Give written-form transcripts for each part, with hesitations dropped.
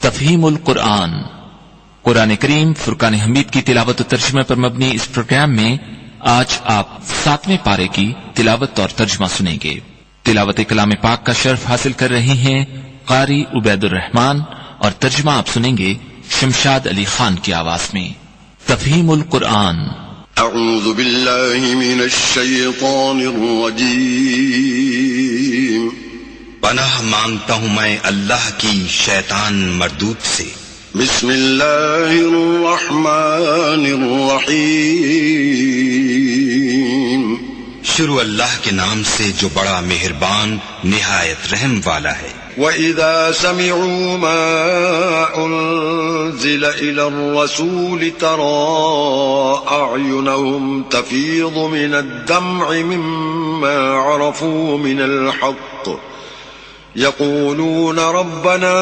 تفہیم القرآن قرآن کریم فرقان حمید کی تلاوت و ترجمہ پر مبنی اس پروگرام میں آج آپ 7ویں پارے کی تلاوت اور ترجمہ سنیں گے۔ تلاوت کلام پاک کا شرف حاصل کر رہے ہیں قاری عبید الرحمن اور ترجمہ آپ سنیں گے شمشاد علی خان کی آواز میں۔ تفہیم القرآن۔ اعوذ باللہ من الشیطان الرجیم۔ پناہ مانگتا ہوں میں اللہ کی شیطان مردود سے۔ بسم اللہ الرحمن الرحیم۔ شروع اللہ کے نام سے جو بڑا مہربان نہایت رحم والا ہے۔ وَإِذَا سَمِعُوا مَا أُنزِلَ إِلَى الرَّسُولِ تَرَىٰ أَعْيُنَهُمْ تَفِيضُ مِنَ الدَّمْعِ مِمَّا عَرَفُوا مِنَ الْحَقِّ يَقُولُونَ رَبَّنَا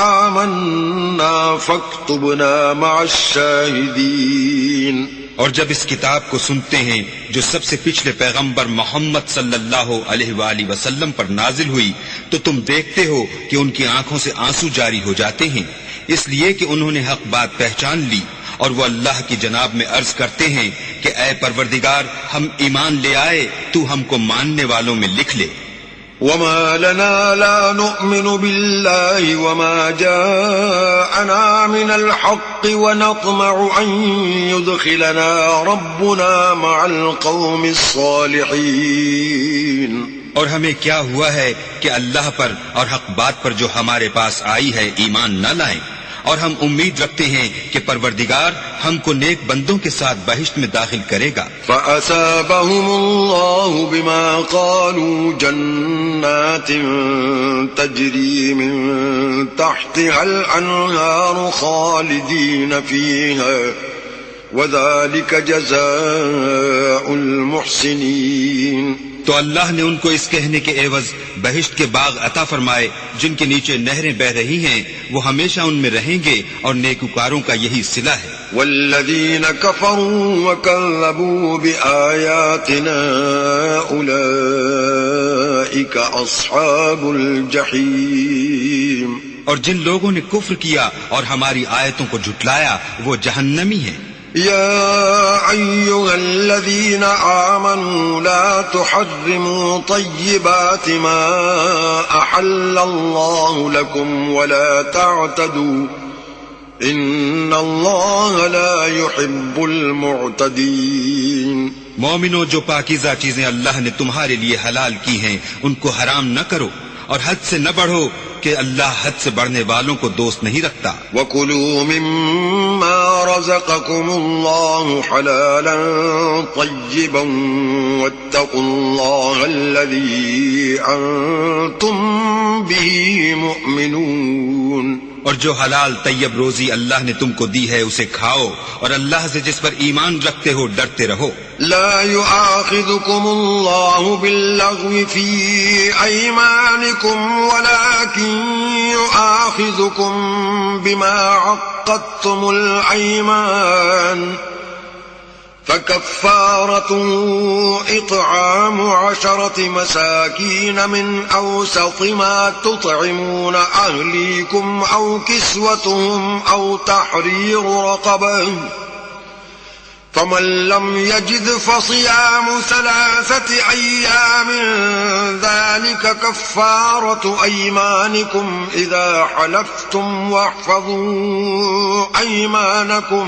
آمَنَّا فَاكْتُبْنَا مَعَ الشَّاهِدِينَ۔ اور جب اس کتاب کو سنتے ہیں جو سب سے پچھلے پیغمبر محمد صلی اللہ علیہ وآلہ وسلم پر نازل ہوئی تو تم دیکھتے ہو کہ ان کی آنکھوں سے آنسو جاری ہو جاتے ہیں، اس لیے کہ انہوں نے حق بات پہچان لی، اور وہ اللہ کی جناب میں عرض کرتے ہیں کہ اے پروردگار ہم ایمان لے آئے، تو ہم کو ماننے والوں میں لکھ لے۔ وما لنا لا نؤمن بالله وما جاءنا من الحق ونطمع أن يدخلنا ربنا مع القوم الصالحين۔ اور ہمیں کیا ہوا ہے کہ اللہ پر اور حق بات پر جو ہمارے پاس آئی ہے ایمان نہ لائیں، اور ہم امید رکھتے ہیں کہ پروردگار ہم کو نیک بندوں کے ساتھ بہشت میں داخل کرے گا۔ فَأَثَابَهُمُ اللَّهُ بِمَا قَالُوا جَنَّاتٍ تَجْرِي مِن تَحْتِهَا الْأَنْهَارُ خَالِدِينَ فِيهَا وَذَلِكَ جَزَاءُ الْمُحْسِنِينَ۔ تو اللہ نے ان کو اس کہنے کے عوض بہشت کے باغ عطا فرمائے جن کے نیچے نہریں بہ رہی ہیں، وہ ہمیشہ ان میں رہیں گے، اور نیکوکاروں کا یہی صلہ ہے۔ والذین کفروا وکذبوا بآیاتنا اولئک اصحاب الجحیم۔ اور جن لوگوں نے کفر کیا اور ہماری آیتوں کو جھٹلایا وہ جہنمی ہیں۔ يا أيها الذين آمنوا لا تحرموا طيبات ما أحل الله لكم ولا تعتدوا إن الله لا يحب المعتدين۔ مومنو، جو پاکیزہ چیزیں اللہ نے تمہارے لیے حلال کی ہیں ان کو حرام نہ کرو، اور حد سے نہ بڑھو کہ اللہ حد سے بڑھنے والوں کو دوست نہیں رکھتا۔ وَكُلُوا مِمَّا رَزَقَكُمُ اللَّهُ حَلَالًا طَيِّبًا وَاتَّقُوا اللَّهَ الَّذِي أَنتُم بِهِ مُؤْمِنُونَ۔ اور جو حلال طیب روزی اللہ نے تم کو دی ہے اسے کھاؤ، اور اللہ سے جس پر ایمان رکھتے ہو ڈرتے رہو۔ لا يؤاخذكم الله باللغو في أيمانكم ولكن يؤاخذكم بما عقدتم الأيمان فكفارته إطعام 10 مساكين من أوسط ما تطعمون أهليكم أو كسوتهم أو تحرير رقبة فمن لم يجد فصيام 3 أيام ذلك كفارة أيمانكم إذا حلفتم واحفظوا أيمانكم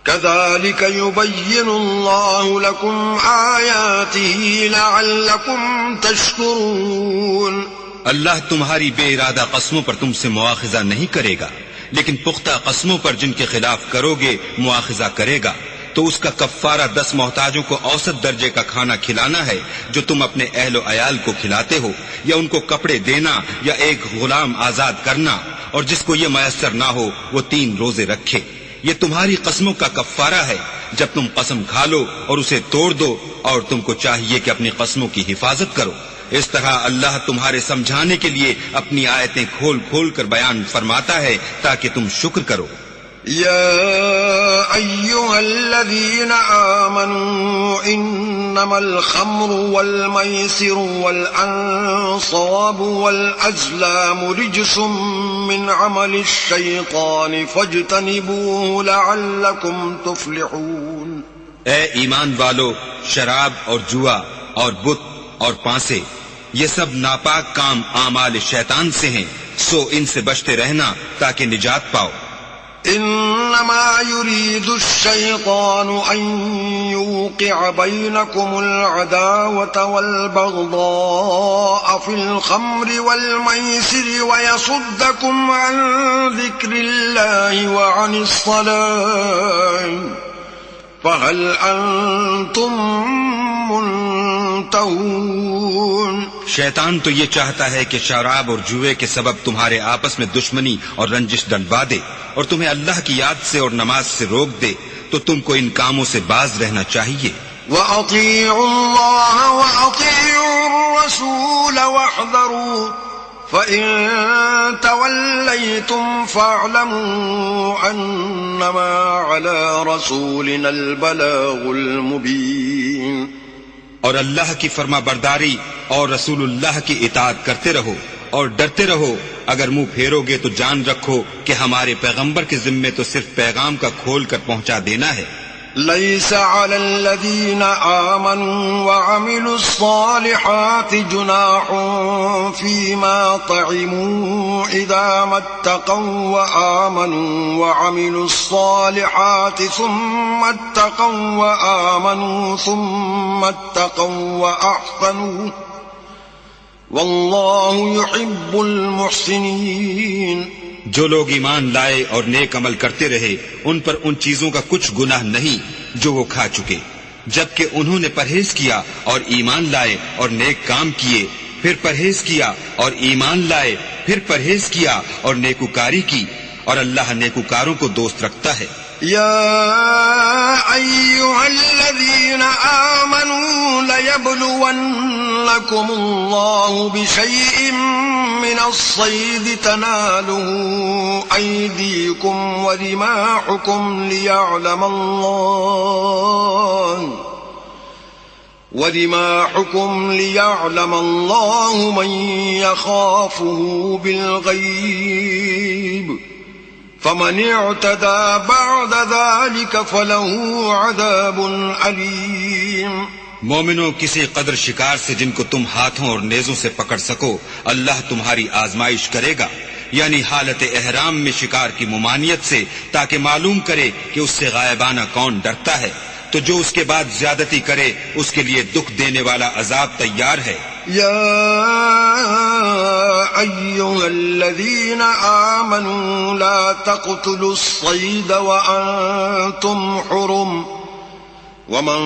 كذلك يبين الله لكم آياته لعلكم تشكرون۔ اللہ تمہاری بے ارادہ قسموں پر تم سے مواخذہ نہیں کرے گا، لیکن پختہ قسموں پر جن کے خلاف کرو گے مواخذہ کرے گا، تو اس کا کفارہ 10 محتاجوں کو اوسط درجے کا کھانا کھلانا ہے جو تم اپنے اہل و عیال کو کھلاتے ہو، یا ان کو کپڑے دینا، یا ایک غلام آزاد کرنا، اور جس کو یہ میسر نہ ہو وہ 3 روزے رکھے۔ یہ تمہاری قسموں کا کفارہ ہے جب تم قسم کھا لو اور اسے توڑ دو، اور تم کو چاہیے کہ اپنی قسموں کی حفاظت کرو۔ اس طرح اللہ تمہارے سمجھانے کے لیے اپنی آیتیں کھول کھول کر بیان فرماتا ہے تاکہ تم شکر کرو۔ يا أيها الذين آمنوا إنما الخمر والميسر والأنصاب والأزلام رجس من عمل الشيطان فاجتنبوه لعلكم تفلحون. اے ایمان والو، شراب اور جوا اور بت اور پانسے یہ سب ناپاک کام اعمال شیطان سے ہیں، سو ان سے بچتے رہنا تاکہ نجات پاؤ. إنما يريد الشيطان أن يوقع بينكم العداوة والبغضاء في الخمر والميسر ويصدكم عن ذكر الله وعن الصلاة فهل أنتم منتهون. شیطان تو یہ چاہتا ہے کہ شراب اور جوئے کے سبب تمہارے آپس میں دشمنی اور رنجش ڈلوا دے اور تمہیں اللہ کی یاد سے اور نماز سے روک دے، تو تم کو ان کاموں سے باز رہنا چاہیے. وَأَطِيعُوا اللَّهَ وَأَطِيعُوا الرَّسُولَ وَاحْذَرُوا فَإِن تَوَلَّيْتُمْ فَاعْلَمُوا أَنَّمَا عَلَى رَسُولِنَا الْبَلَاغُ الْمُبِينُ. اور اللہ کی فرما برداری اور رسول اللہ کی اطاعت کرتے رہو اور ڈرتے رہو. اگر منہ پھیرو گے تو جان رکھو کہ ہمارے پیغمبر کے ذمے تو صرف پیغام کا کھول کر پہنچا دینا ہے. ليس على الذين آمنوا وعملوا الصالحات جناح فيما طعموا إذا ما اتقوا وآمنوا وعملوا الصالحات ثم اتقوا وآمنوا ثم اتقوا وأحسنوا والله يحب المحسنين. جو لوگ ایمان لائے اور نیک عمل کرتے رہے ان پر ان چیزوں کا کچھ گناہ نہیں جو وہ کھا چکے، جبکہ انہوں نے پرہیز کیا اور ایمان لائے اور نیک کام کیے، پھر پرہیز کیا اور ایمان لائے، پھر پرہیز کیا اور نیکوکاری کی، اور اللہ نیکوکاروں کو دوست رکھتا ہے. يا أيها الذين آمنوا ليبلونكم الله بشيء من الصيد تناله أيديكم ورماحكم ليعلم الله من يخافه بالغيب فمن اعتدى بعد ذلك فله عذاب عليم. مومنوں، کسی قدر شکار سے جن کو تم ہاتھوں اور نیزوں سے پکڑ سکو اللہ تمہاری آزمائش کرے گا، یعنی حالت احرام میں شکار کی ممانعت سے، تاکہ معلوم کرے کہ اس سے غائبانہ کون ڈرتا ہے، تو جو اس کے بعد زیادتی کرے اس کے لیے دکھ دینے والا عذاب تیار ہے. يا أيها الذين آمنوا لا تقتلوا الصيد وأنتم حرم ومن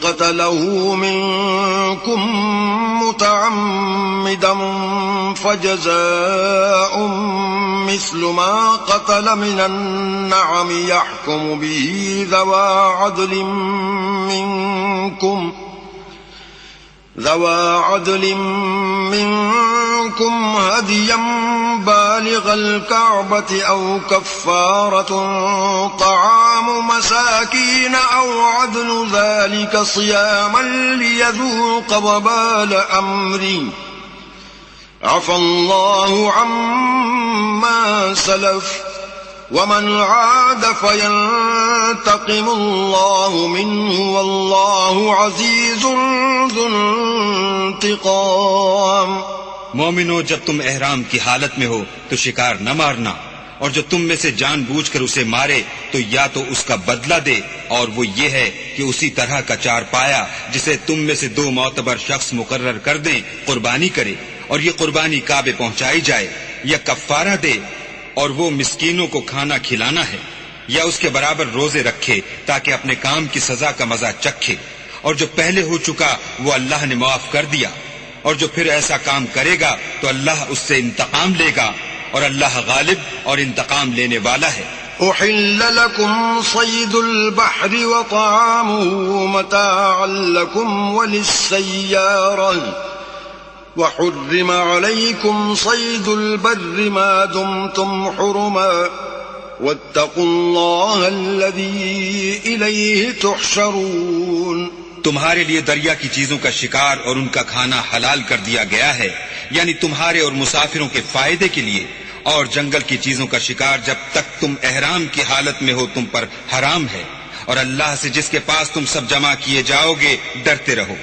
قتله منكم متعمدا فجزاء مثل ما قتل من النعم يحكم به ذوى عدل منكم هديا بالغ الكعبة أو كفارة طعام مساكين أو عدل ذلك صياما ليذوق وبال أمري عفى الله عما سلف ومن عاد فينتقم الله منه والله عزيز ذو انتقام. مومنو، جب تم احرام کی حالت میں ہو تو شکار نہ مارنا، اور جو تم میں سے جان بوجھ کر اسے مارے تو یا تو اس کا بدلہ دے، اور وہ یہ ہے کہ اسی طرح کا چار پایا جسے تم میں سے 2 معتبر شخص مقرر کر دیں قربانی کرے، اور یہ قربانی کعبے پہنچائی جائے، یا کفارہ دے اور وہ مسکینوں کو کھانا کھلانا ہے، یا اس کے برابر روزے رکھے تاکہ اپنے کام کی سزا کا مزہ چکھے، اور جو پہلے ہو چکا وہ اللہ نے معاف کر دیا، اور جو پھر ایسا کام کرے گا تو اللہ اس سے انتقام لے گا، اور اللہ غالب اور انتقام لینے والا ہے. أحل لكم صيد البحر وطعامه متاعا لكم وللسيارة وحرم عليكم صيد البر ما دمتم حرما واتقوا الله الذي إليه تحشرون. تمہارے لیے دریا کی چیزوں کا شکار اور ان کا کھانا حلال کر دیا گیا ہے، یعنی تمہارے اور مسافروں کے فائدے کے لیے، اور جنگل کی چیزوں کا شکار جب تک تم احرام کی حالت میں ہو تم پر حرام ہے، اور اللہ سے جس کے پاس تم سب جمع کیے جاؤ گے ڈرتے رہو.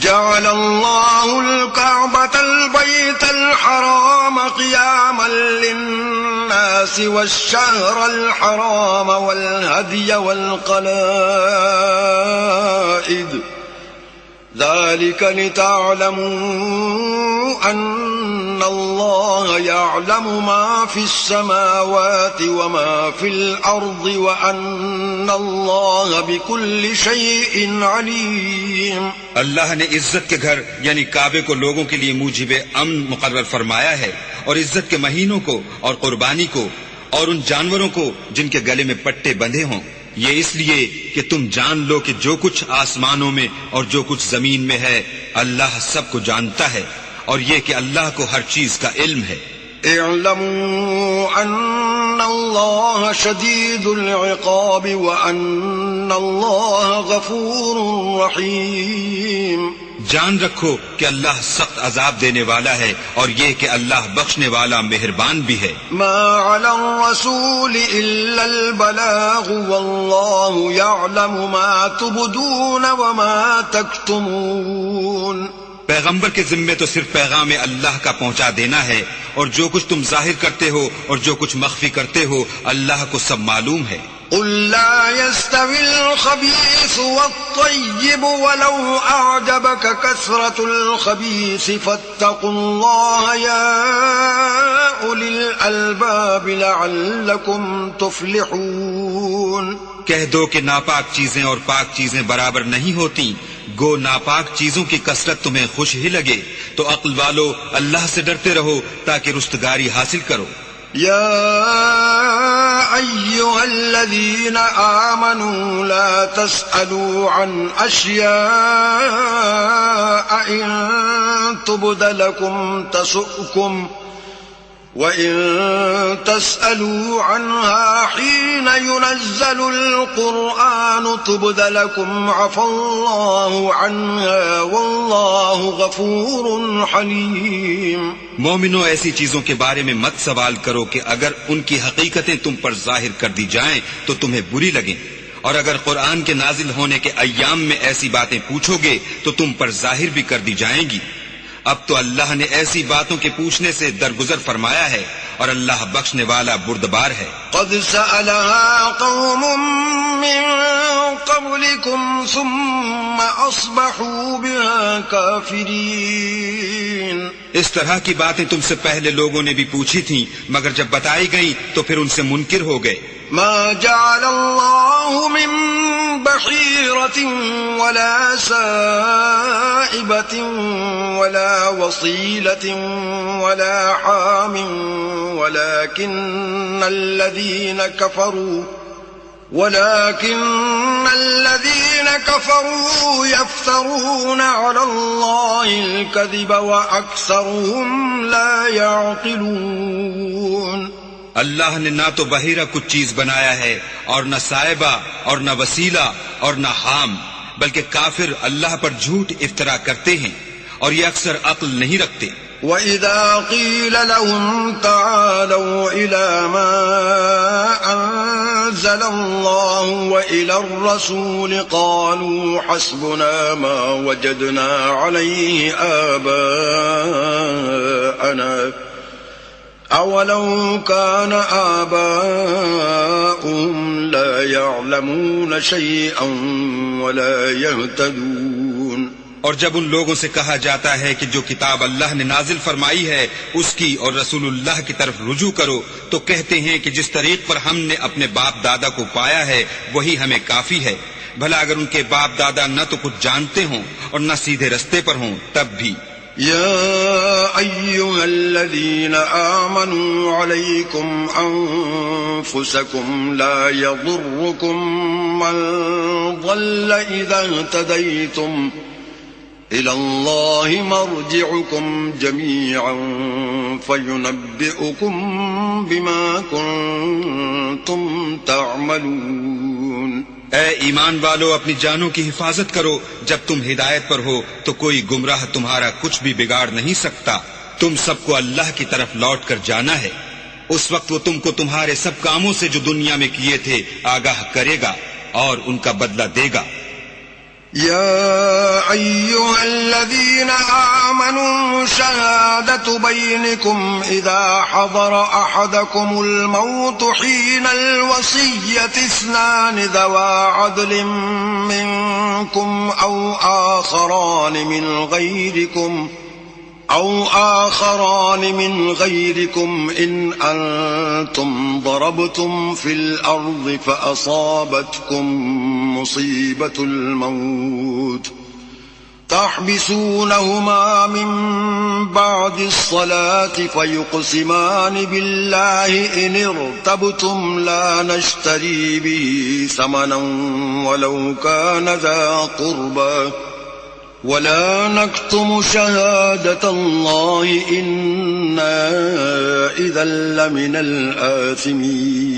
جعل الله الكعبة البيت الحرام قياما للناس والشهر الحرام والهدي والقلائد ذلك لتعلموا أن الله يعلم ما في السماوات وما في الأرض وأن الله بكل شيء عليم. اللہ نے عزت کے گھر یعنی کعبے کو لوگوں کے لیے موجب امن مقرر فرمایا ہے، اور عزت کے مہینوں کو اور قربانی کو اور ان جانوروں کو جن کے گلے میں پٹے بندھے ہوں، یہ اس لیے کہ تم جان لو کہ جو کچھ آسمانوں میں اور جو کچھ زمین میں ہے اللہ سب کو جانتا ہے، اور یہ کہ اللہ کو ہر چیز کا علم ہے. اعلموا ان اللہ شدید العقاب وان اللہ غفور رحیم. جان رکھو کہ اللہ سخت عذاب دینے والا ہے، اور یہ کہ اللہ بخشنے والا مہربان بھی ہے. ما علی الرسول الا البلاغ واللہ یعلم ما تبدون وما تکتمون. پیغمبر کے ذمے تو صرف پیغام اللہ کا پہنچا دینا ہے، اور جو کچھ تم ظاہر کرتے ہو اور جو کچھ مخفی کرتے ہو اللہ کو سب معلوم ہے. قل لا يستوي الخبيث والطيب ولو أعجبك كثرة الخبيث فاتقوا الله يا أولي الألباب لعلكم تفلحون. کہہ دو کہ ناپاک چیزیں اور پاک چیزیں برابر نہیں ہوتی، گو ناپاک چیزوں کی کثرت تمہیں خوش ہی لگے، تو عقل والو اللہ سے ڈرتے رہو تاکہ رستگاری حاصل کرو. يا أيها الذين آمنوا لا تسألوا عن أشياء إن تبد لكم تسؤكم وإن تسألوا عنها حين ينزل القرآن تبد لكم عفى الله عنها والله غفور حليم. مومنو ایسی چیزوں کے بارے میں مت سوال کرو کہ اگر ان کی حقیقتیں تم پر ظاہر کر دی جائیں تو تمہیں بری لگیں، اور اگر قرآن کے نازل ہونے کے ایام میں ایسی باتیں پوچھو گے تو تم پر ظاہر بھی کر دی جائیں گی. اب تو اللہ نے ایسی باتوں کے پوچھنے سے درگزر فرمایا ہے، اور اللہ بخشنے والا بردبار ہے. قد سألها قوم من قبلكم ثم أصبحوا بها كافرين. اس طرح کی باتیں تم سے پہلے لوگوں نے بھی پوچھی تھیں، مگر جب بتائی گئیں تو پھر ان سے منکر ہو گئے. ما جعل الله من بحيرة ولا سائبة ولا وصيلة ولا حام ولكن الذين كفروا يفترون على الله الكذب وأكثرهم لا يعقلون. اللہ نے نہ تو بحیرہ کچھ چیز بنایا ہے، اور نہ صائبہ اور نہ وسیلہ اور نہ حام، بلکہ کافر اللہ پر جھوٹ افطرا کرتے ہیں اور یہ اکثر عقل نہیں رکھتے. وَإِذَا قِيلَ لَهُمْ تَعَالَوْا إِلَى مَا أَنزَلَ اللَّهُ وَإِلَى الرَّسُولِ قَالُوا حَسْبُنَا مَا وَجَدْنَا عَلَيْهِ آبَاءَنَا أَوَلَوْ كَانَ آبَاؤُهُمْ لَا يَعْلَمُونَ شَيْئًا وَلَا يَهْتَدُونَ. اور جب ان لوگوں سے کہا جاتا ہے کہ جو کتاب اللہ نے نازل فرمائی ہے اس کی اور رسول اللہ کی طرف رجوع کرو، تو کہتے ہیں کہ جس طریق پر ہم نے اپنے باپ دادا کو پایا ہے وہی ہمیں کافی ہے. بھلا اگر ان کے باپ دادا نہ تو کچھ جانتے ہوں اور نہ سیدھے رستے پر ہوں تب بھی. يا أيها الذين آمنوا عليكم أنفسكم لا يضركم من ضل إذا اهتديتم إلى الله مرجعكم جميعا فينبئكم بما كنتم تعملون. اے ایمان والو، اپنی جانوں کی حفاظت کرو. جب تم ہدایت پر ہو تو کوئی گمراہ تمہارا کچھ بھی بگاڑ نہیں سکتا. تم سب کو اللہ کی طرف لوٹ کر جانا ہے. اس وقت وہ تم کو تمہارے سب کاموں سے جو دنیا میں کیے تھے آگاہ کرے گا اور ان کا بدلہ دے گا. يا أيها الذين آمنوا شهادة بينكم إذا حضر أحدكم الموت حين الوصية اثنان ذوى عدل منكم أو آخران من غيركم إن أنتم ضربتم في الأرض فأصابتكم مصيبة الموت تحبسونهما من بعد الصلاة فيقسمان بالله إن ارتبتم لا نشتري به ثمنا ولو كان ذا قربى ولا نكتم شهادة الله إنا إذا لمن الآثمين.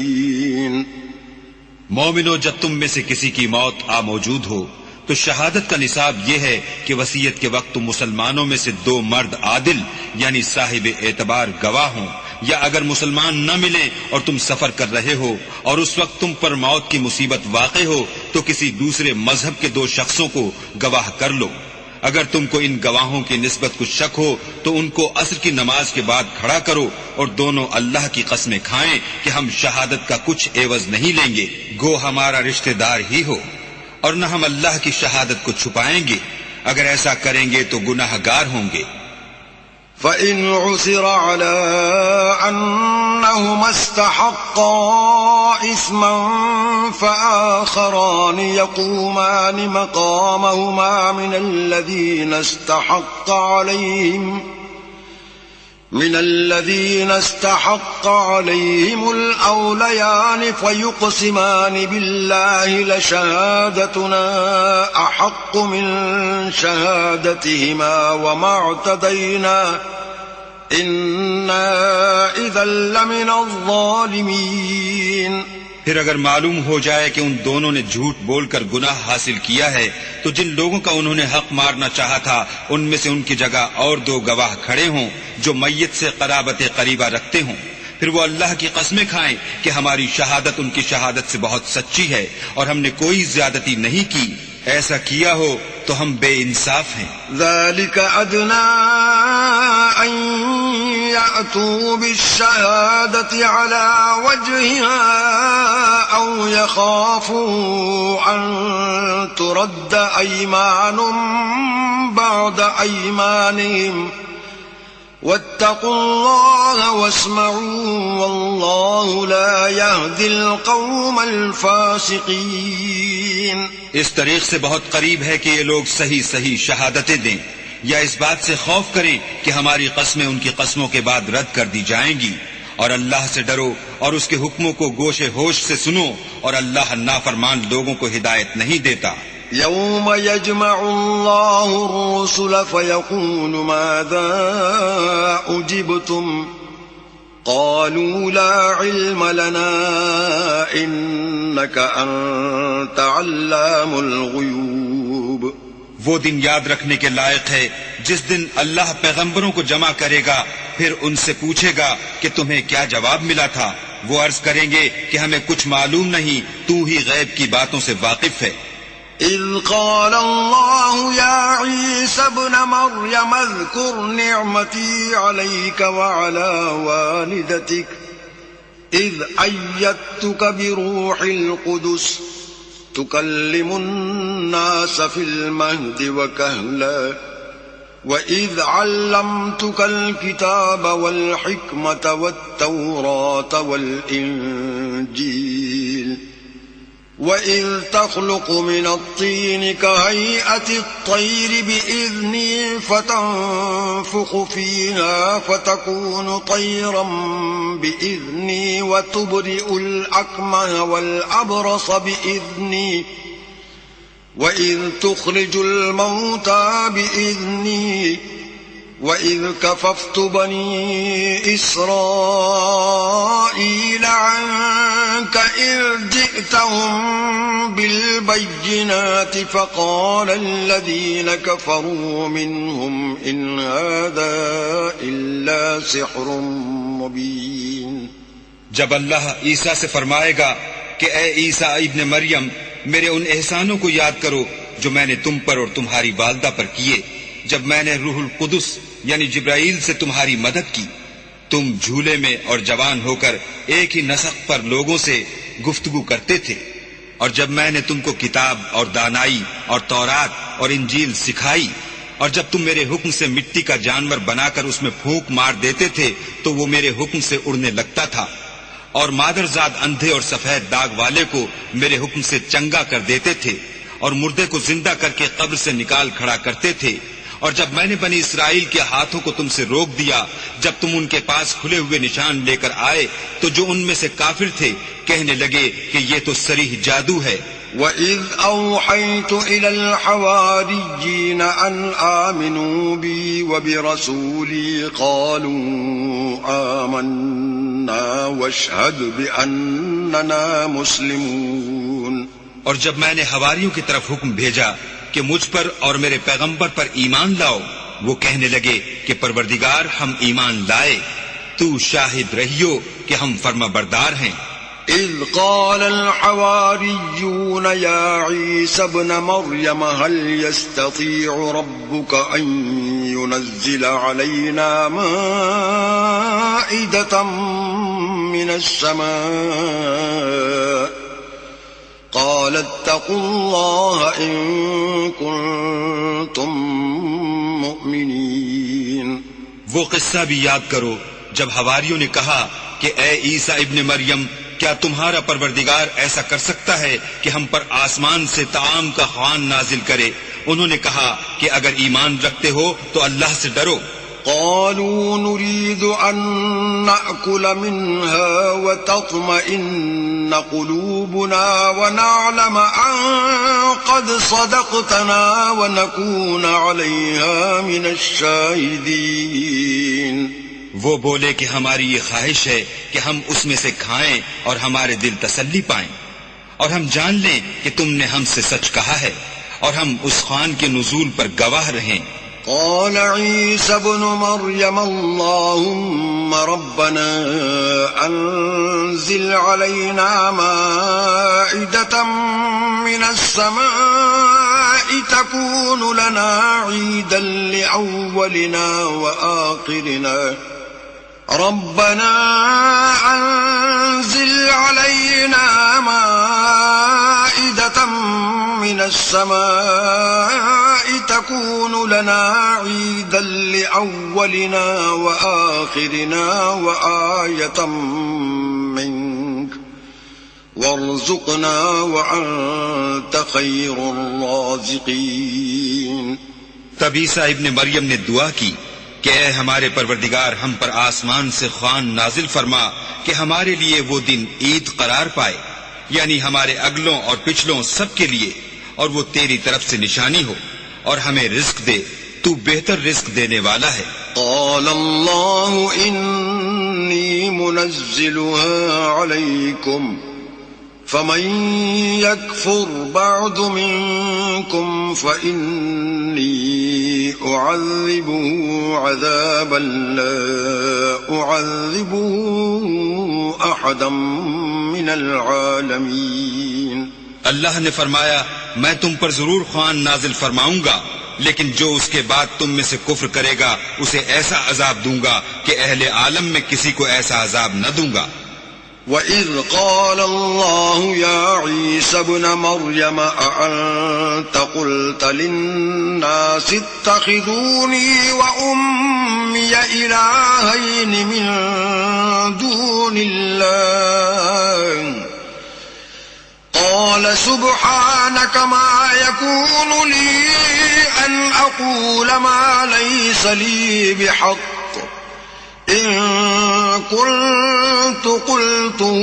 مومنو، جب تم میں سے کسی کی موت آ موجود ہو تو شہادت کا نصاب یہ ہے کہ وصیت کے وقت تم مسلمانوں میں سے 2 مرد عادل یعنی صاحب اعتبار گواہ ہوں، یا اگر مسلمان نہ ملیں اور تم سفر کر رہے ہو اور اس وقت تم پر موت کی مصیبت واقع ہو تو کسی دوسرے مذہب کے 2 شخصوں کو گواہ کر لو. اگر تم کو ان گواہوں کی نسبت کچھ شک ہو تو ان کو عصر کی نماز کے بعد کھڑا کرو اور دونوں اللہ کی قسمیں کھائیں کہ ہم شہادت کا کچھ عوض نہیں لیں گے، گو ہمارا رشتہ دار ہی ہو، اور نہ ہم اللہ کی شہادت کو چھپائیں گے. اگر ایسا کریں گے تو گناہ گار ہوں گے. فَإِنْ عُثِرَ عَلَىٰ أَنَّهُمَا اسْتَحَقَّا إِثْمًا فَآخَرَانِ يَقُومَانِ مَقَامَهُمَا من الذين استحق عليهم الأوليان فيقسمان بالله لشهادتنا أحق من شهادتهما وما اعتدينا إنا إذا لمن الظالمين. پھر اگر معلوم ہو جائے کہ ان دونوں نے جھوٹ بول کر گناہ حاصل کیا ہے تو جن لوگوں کا انہوں نے حق مارنا چاہا تھا ان میں سے ان کی جگہ اور 2 گواہ کھڑے ہوں جو میت سے قرابت قریبہ رکھتے ہوں. پھر وہ اللہ کی قسمیں کھائیں کہ ہماری شہادت ان کی شہادت سے بہت سچی ہے اور ہم نے کوئی زیادتی نہیں کی. ایسا کیا ہو تو ہم بے انصاف ہیں. ذلك أدنى أن يأتوا بالشهادة على وجهها أو يخافوا أن ترد أيمان بعد أيمانهم واتقوا الله واسمعوا والله لا يهدي القوم الفاسقين. اس طریق سے بہت قریب ہے کہ یہ لوگ صحیح شہادتیں دیں یا اس بات سے خوف کریں کہ ہماری قسمیں ان کی قسموں کے بعد رد کر دی جائیں گی. اور اللہ سے ڈرو اور اس کے حکموں کو گوش ہوش سے سنو، اور اللہ نافرمان لوگوں کو ہدایت نہیں دیتا. يوم يجمع الله الرسل فيقول ماذا أجبتم قالوا لا علم لنا إنك أنت علام الغيوب. وہ دن یاد رکھنے کے لائق ہے جس دن اللہ پیغمبروں کو جمع کرے گا، پھر ان سے پوچھے گا کہ تمہیں کیا جواب ملا تھا. وہ عرض کریں گے کہ ہمیں کچھ معلوم نہیں، تو ہی غیب کی باتوں سے واقف ہے. إذ قال الله يا عيسى ابن مريم اذكر نعمتي عليك وعلى والدتك إذ أيدتك بروح القدس تكلم الناس في المهد وكهلا وإذ علمتك الكتاب والحكمة والتوراة والإنجيل وَإِذْ تَخْلُقُ مِنَ الطِّينِ كَهَيْئَةِ الطَّيْرِ بِإِذْنِي فَتَنفُخُ فِيهَا فَتَكُونُ طَيْرًا بِإِذْنِي وَتُبْرِئُ الْأَكْمَهَ وَالْأَبْرَصَ بِإِذْنِي وَإِذْ تُخْرِجُ الْمَوْتَى بِإِذْنِي وَإِذْ كَفَفْتُ بَنِي إِسْرَائِيلَ عَنكَ إِذْ جِئْتَهُم بِالْبَيِّنَاتِ فَقَالَ الَّذِينَ كَفَرُوا مِنْهُمْ إِنْ هَذَا إِلَّا سِحْرٌ مُبِينٌ۔ جب اللہ عیسیٰ سے فرمائے گا کہ اے عیسیٰ ابن مریم، میرے ان احسانوں کو یاد کرو جو میں نے تم پر اور تمہاری والدہ پر کیے، جب میں نے روح القدس یعنی جبرائیل سے تمہاری مدد کی، تم جھولے میں اور جوان ہو کر ایک ہی نسق پر لوگوں سے گفتگو کرتے تھے، اور جب میں نے تم کو کتاب اور دانائی اور تورات اور انجیل سکھائی، اور جب تم میرے حکم سے مٹی کا جانور بنا کر اس میں پھونک مار دیتے تھے تو وہ میرے حکم سے اڑنے لگتا تھا، اور مادرزاد اندھے اور سفید داغ والے کو میرے حکم سے چنگا کر دیتے تھے، اور مردے کو زندہ کر کے قبر سے نکال کھڑا کرتے تھے، اور جب میں نے بنی اسرائیل کے ہاتھوں کو تم سے روک دیا جب تم ان کے پاس کھلے ہوئے نشان لے کر آئے تو جو ان میں سے کافر تھے کہنے لگے کہ یہ تو صریح جادو ہے۔ وَإِذْ أَوْحَيْتُ إِلَى الْحَوَارِيِّينَ أَنْ آمِنُوا بِي وَبِرَسُولِي قَالُوا آمَنَّا وَاشْهَدْ بِأَنَّنَا مُسْلِمُونَ۔ اور جب میں نے حواریوں کی طرف حکم بھیجا کہ مجھ پر اور میرے پیغمبر پر ایمان لاؤ، وہ کہنے لگے کہ پروردگار ہم ایمان لائے، تو شاہد رہیو کہ ہم فرما بردار ہیں۔ إذ قال الحواريون يا عيسى ابن مريم هل يستطيع ربك أن ينزل علينا مائدة من السماء قال اتقوا الله إن كنتم مؤمنين۔ وہ قصہ بھی یاد کرو جب حواریوں نے کہا کہ اے عیسیٰ ابن مریم، کیا تمہارا پروردگار ایسا کر سکتا ہے کہ ہم پر آسمان سے طعام کا خوان نازل کرے؟ انہوں نے کہا کہ اگر ایمان رکھتے ہو تو اللہ سے ڈرو۔ قالوا نريد أن نأكل منها وتطمئن قلوبنا ونعلم أن قد صدقتنا ونكون عليها من الشاهدين۔ وہ بولے کہ ہماری یہ خواہش ہے کہ ہم اس میں سے کھائیں اور ہمارے دل تسلی پائیں، اور ہم جان لیں کہ تم نے ہم سے سچ کہا ہے، اور ہم اس خوان کے نزول پر گواہ رہیں۔ قال عيسى ابن مريم اللهم ربنا أنزل علينا مائدة من السماء تكون لنا عيدا لأولنا وآخرنا ربنا أنزل علينا مائدة من السماء تكون لنا عيدا لأولنا وآخرنا وآية منك وارزقنا وأنت خير الرازقين۔ تب عیسیٰ ابن مریم نے دعا کی کہ اے ہمارے پروردگار، ہم پر آسمان سے خوان نازل فرما کہ ہمارے لیے وہ دن عید قرار پائے، یعنی ہمارے اگلوں اور پچھلوں سب کے لیے، اور وہ تیری طرف سے نشانی ہو، اور ہمیں رزق دے، تو بہتر رزق دینے والا ہے۔ قال الله إني منزلها عليكم فمن يكفر بعد منكم فإني أعذبه عذابا لا أعذبه أحدا من العالمين۔ اللہ نے فرمایا میں تم پر ضرور خوان نازل فرماؤں گا، لیکن جو اس کے بعد تم میں سے کفر کرے گا اسے ایسا عذاب دوں گا کہ اہل عالم میں کسی کو ایسا عذاب نہ دوں گا۔ وَإِذْ قَالَ اللَّهُ يَا عِيسَى ابْنَ مَرْيَمَ أَأَنْتَ قُلْتَ لِلنَّاسِ اتَّخِذُونِي وَأُمِّيَ إِلَٰهَيْنِ مِن دُونِ اللَّهِ قال سبحانك ما يكون لي أن أقول ما ليس لي بحق إن كنت قلته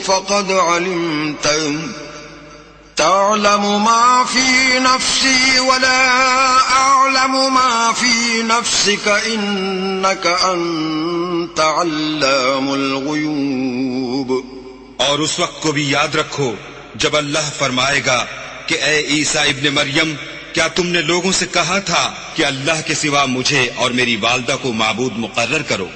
فقد علمته تعلم ما في نفسي ولا أعلم ما في نفسك إنك أنت علام الغيوب. اور اس وقت کو بھی یاد رکھو جب اللہ فرمائے گا کہ اے عیسیٰ ابن مریم، کیا تم نے لوگوں سے کہا تھا کہ اللہ کے سوا مجھے اور میری والدہ کو معبود مقرر کرو؟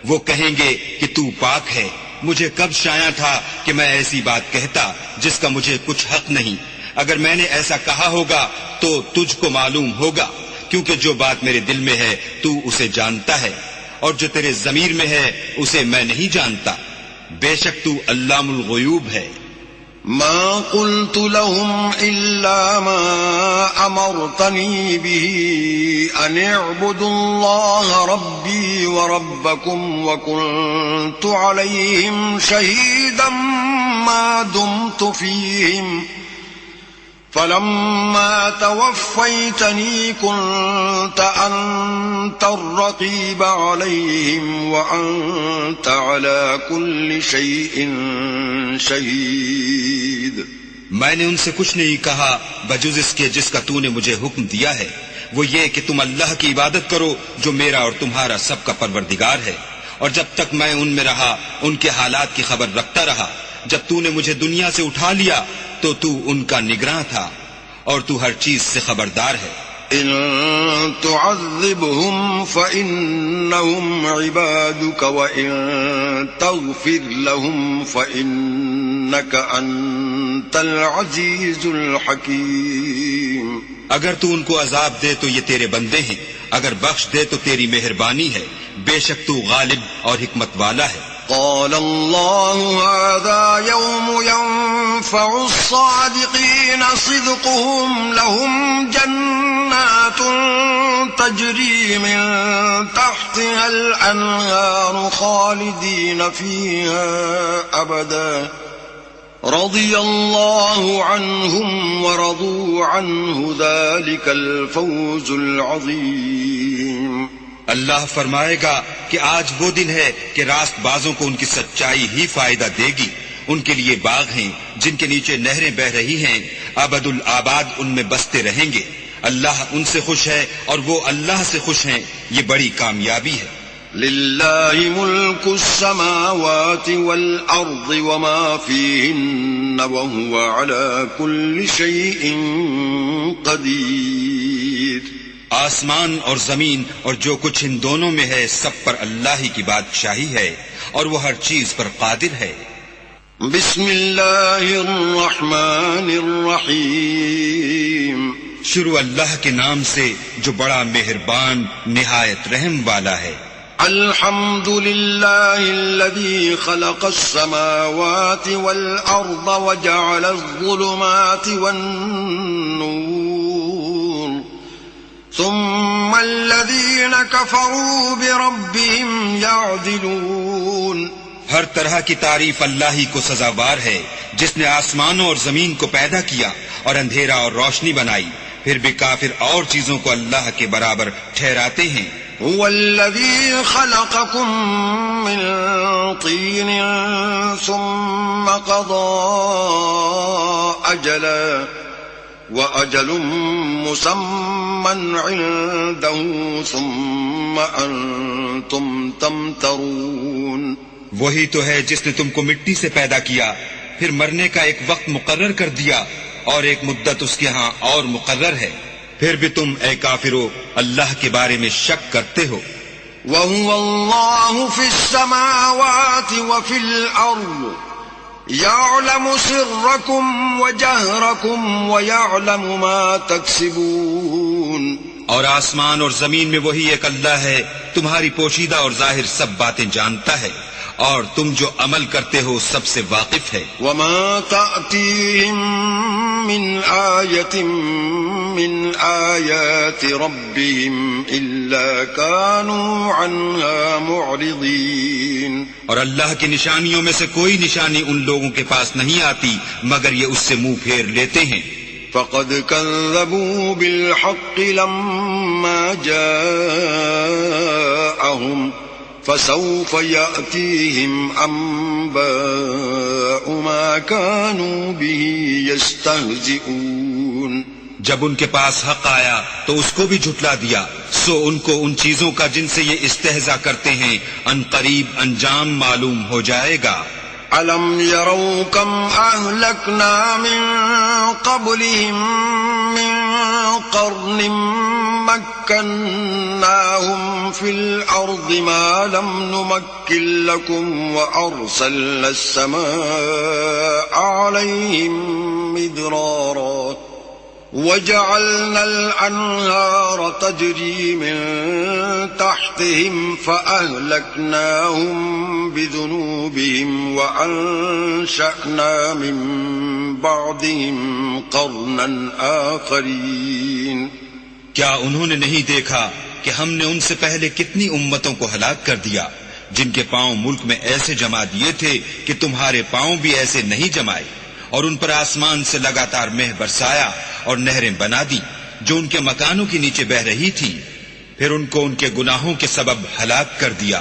وہ کہیں گے کہ تو پاک ہے، مجھے کب شایع تھا کہ میں ایسی بات کہتا جس کا مجھے کچھ حق نہیں. اگر میں نے ایسا کہا ہوگا تو تجھ کو معلوم ہوگا، کیونکہ جو بات میرے دل میں ہے تو اسے جانتا ہے، اور جو تیرے ضمیر میں ہے اسے میں نہیں جانتا. بے شک تو علام الغیوب ہے. ما قلت لهم إلا ما أمرتني به أن اعبدوا الله ربي وربكم وكنت عليهم شهيدا ما دمت فيهم فلما توفيتني كنت أنت الرقيب عليهم وأنت على كل شيء شهيد. میں نے ان سے کچھ نہیں کہا بجز اس کے جس کا تو نے مجھے حکم دیا ہے، وہ یہ کہ تم اللہ کی عبادت کرو جو میرا اور تمہارا سب کا پروردگار ہے. اور جب تک میں ان میں رہا ان کے حالات کی خبر رکھتا رہا. جب تو نے مجھے دنیا سے اٹھا لیا تو تو ان کا نگراں تھا اور تو ہر چیز سے خبردار ہے. إن تعذبهم فإنهم عبادك وإن تغفر لهم فإنك أنت العزيز الحكيم. اگر تو ان کو عذاب دے تو یہ تیرے بندے ہیں، اگر بخش دے تو تیری مہربانی ہے. بے شک تو غالب اور حکمت والا ہے. قال الله هذا يوم ينفع الصادقين صدقهم لهم جنات تجري من تحتها الأنهار خالدين فيها أبدا رضي الله عنهم ورضوا عنه ذلك الفوز العظيم. اللہ فرمائے گا کہ آج وہ دن ہے کہ راست بازوں کو ان کی سچائی ہی فائدہ دے گی. ان کے لیے باغ ہیں جن کے نیچے نہریں بہ رہی ہیں، ابد الآباد ان میں بستے رہیں گے. اللہ ان سے خوش ہے اور وہ اللہ سے خوش ہیں. یہ بڑی کامیابی ہے. لله ملك السماوات والأرض وما فيهن وهو على كل شيء قدير. آسمان اور زمین اور جو کچھ ان دونوں میں ہے سب پر اللہ ہی کی بادشاہی ہے اور وہ ہر چیز پر قادر ہے. بسم اللہ الرحمن الرحیم. شروع اللہ کے نام سے جو بڑا مہربان نہایت رحم والا ہے. الحمد للہ الذی خلق السماوات والارض وجعل الظلمات والنور ثم الذین كفروا بربهم يعدلون. ہر طرح کی تعریف اللہ ہی کو سزاوار ہے جس نے آسمانوں اور زمین کو پیدا کیا اور اندھیرا اور روشنی بنائی. پھر بھی کافر اور چیزوں کو اللہ کے برابر ٹھہراتے ہیں. هو الذي خلقكم من طين ثم قضى أجلا وأجل مسمى عنده ثم أنتم تمترون. وہی تو ہے جس نے تم کو مٹی سے پیدا کیا، پھر مرنے کا ایک وقت مقرر کر دیا اور ایک مدت اس کے ہاں اور مقرر ہے. پھر بھی تم اے کافرو اللہ کے بارے میں شک کرتے ہو. وهو الله في السماوات وفي الأرض يعلم سركم وجهركم ويعلم ما تكسبون. اور آسمان اور زمین میں وہی ایک اللہ ہے، تمہاری پوشیدہ اور ظاہر سب باتیں جانتا ہے اور تم جو عمل کرتے ہو سب سے واقف ہے. وما تأتيهم من آية من آيات ربهم إلا كانوا عنها معرضين. اور اللہ کی نشانیوں میں سے کوئی نشانی ان لوگوں کے پاس نہیں آتی مگر یہ اس سے منہ پھیر لیتے ہیں. فقد كذبوا بالحق لما جاءهم فسوف يأتيهم أنباء ما كانوا به يستهزئون. جب ان کے پاس حق آیا تو اس کو بھی جھٹلا دیا، سو ان کو ان چیزوں کا جن سے یہ استہزاء کرتے ہیں ان قریب انجام معلوم ہو جائے گا. أَلَمْ يَرَوْا كَمْ أَهْلَكْنَا مِنْ قَبْلِهِمْ مِنْ قَرْنٍ مَكَّنَّاهُمْ فِي الْأَرْضِ مَا لَمْ نُمَكِّنْ لَكُمْ وَأَرْسَلْنَا السَّمَاءَ عَلَيْهِمْ مِدْرَارًا وَجَعَلْنَا الْأَنْهَارَ تَجْرِي مِنْ تَحْتِهِمْ فَأَهْلَكْنَاهُمْ بِذُنُوبِهِمْ وَأَنْشَأْنَا مِنْ بَعْدِهِمْ قَرْنًا آخَرِينَ. کیا انہوں نے نہیں دیکھا کہ ہم نے ان سے پہلے کتنی امتوں کو ہلاک کر دیا جن کے پاؤں ملک میں ایسے جما دیے تھے کہ تمہارے پاؤں بھی ایسے نہیں جمائے، اور ان پر آسمان سے لگاتار مہ برسایا اور نہریں بنا دی جو ان کے مکانوں کے نیچے بہ رہی تھی، پھر ان کو ان کے گناہوں کے سبب ہلاک کر دیا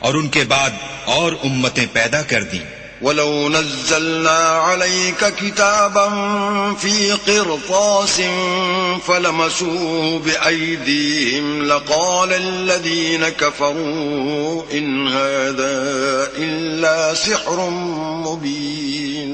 اور ان کے بعد اور امتیں پیدا کر دیں. وَلَوْ نَزَّلْنَا عَلَيْكَ كِتَابًا فِي قِرْطَاسٍ فَلَمَسُوهُ بِأَيْدِيهِمْ لَقَالَ الَّذِينَ كَفَرُوا إِنْ هَذَا إِلَّا سِحْرٌ مُبِينٌ.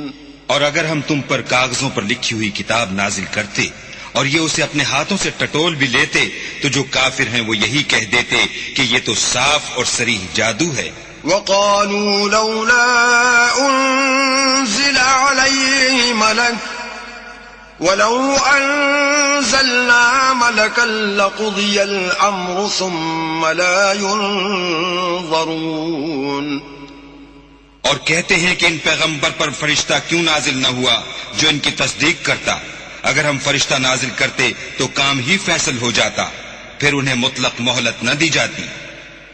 اور اگر ہم تم پر کاغذوں پر لکھی ہوئی کتاب نازل کرتے اور یہ اسے اپنے ہاتھوں سے ٹٹول بھی لیتے تو جو کافر ہیں وہ یہی کہہ دیتے کہ یہ تو صاف اور صریح جادو ہے. وَقَالُوا لَوْلَا أُنزِلَ عَلَيْهِ مَلَكٌ وَلَوْ أَنزَلْنَا مَلَكًا لَقُضِيَ الْأَمْرُ ثُمَّ لَا يُنظَرُونَ. اور کہتے ہیں کہ ان پیغمبر پر فرشتہ کیوں نازل نہ ہوا جو ان کی تصدیق کرتا. اگر ہم فرشتہ نازل کرتے تو کام ہی فیصل ہو جاتا، پھر انہیں مطلق مہلت نہ دی جاتی.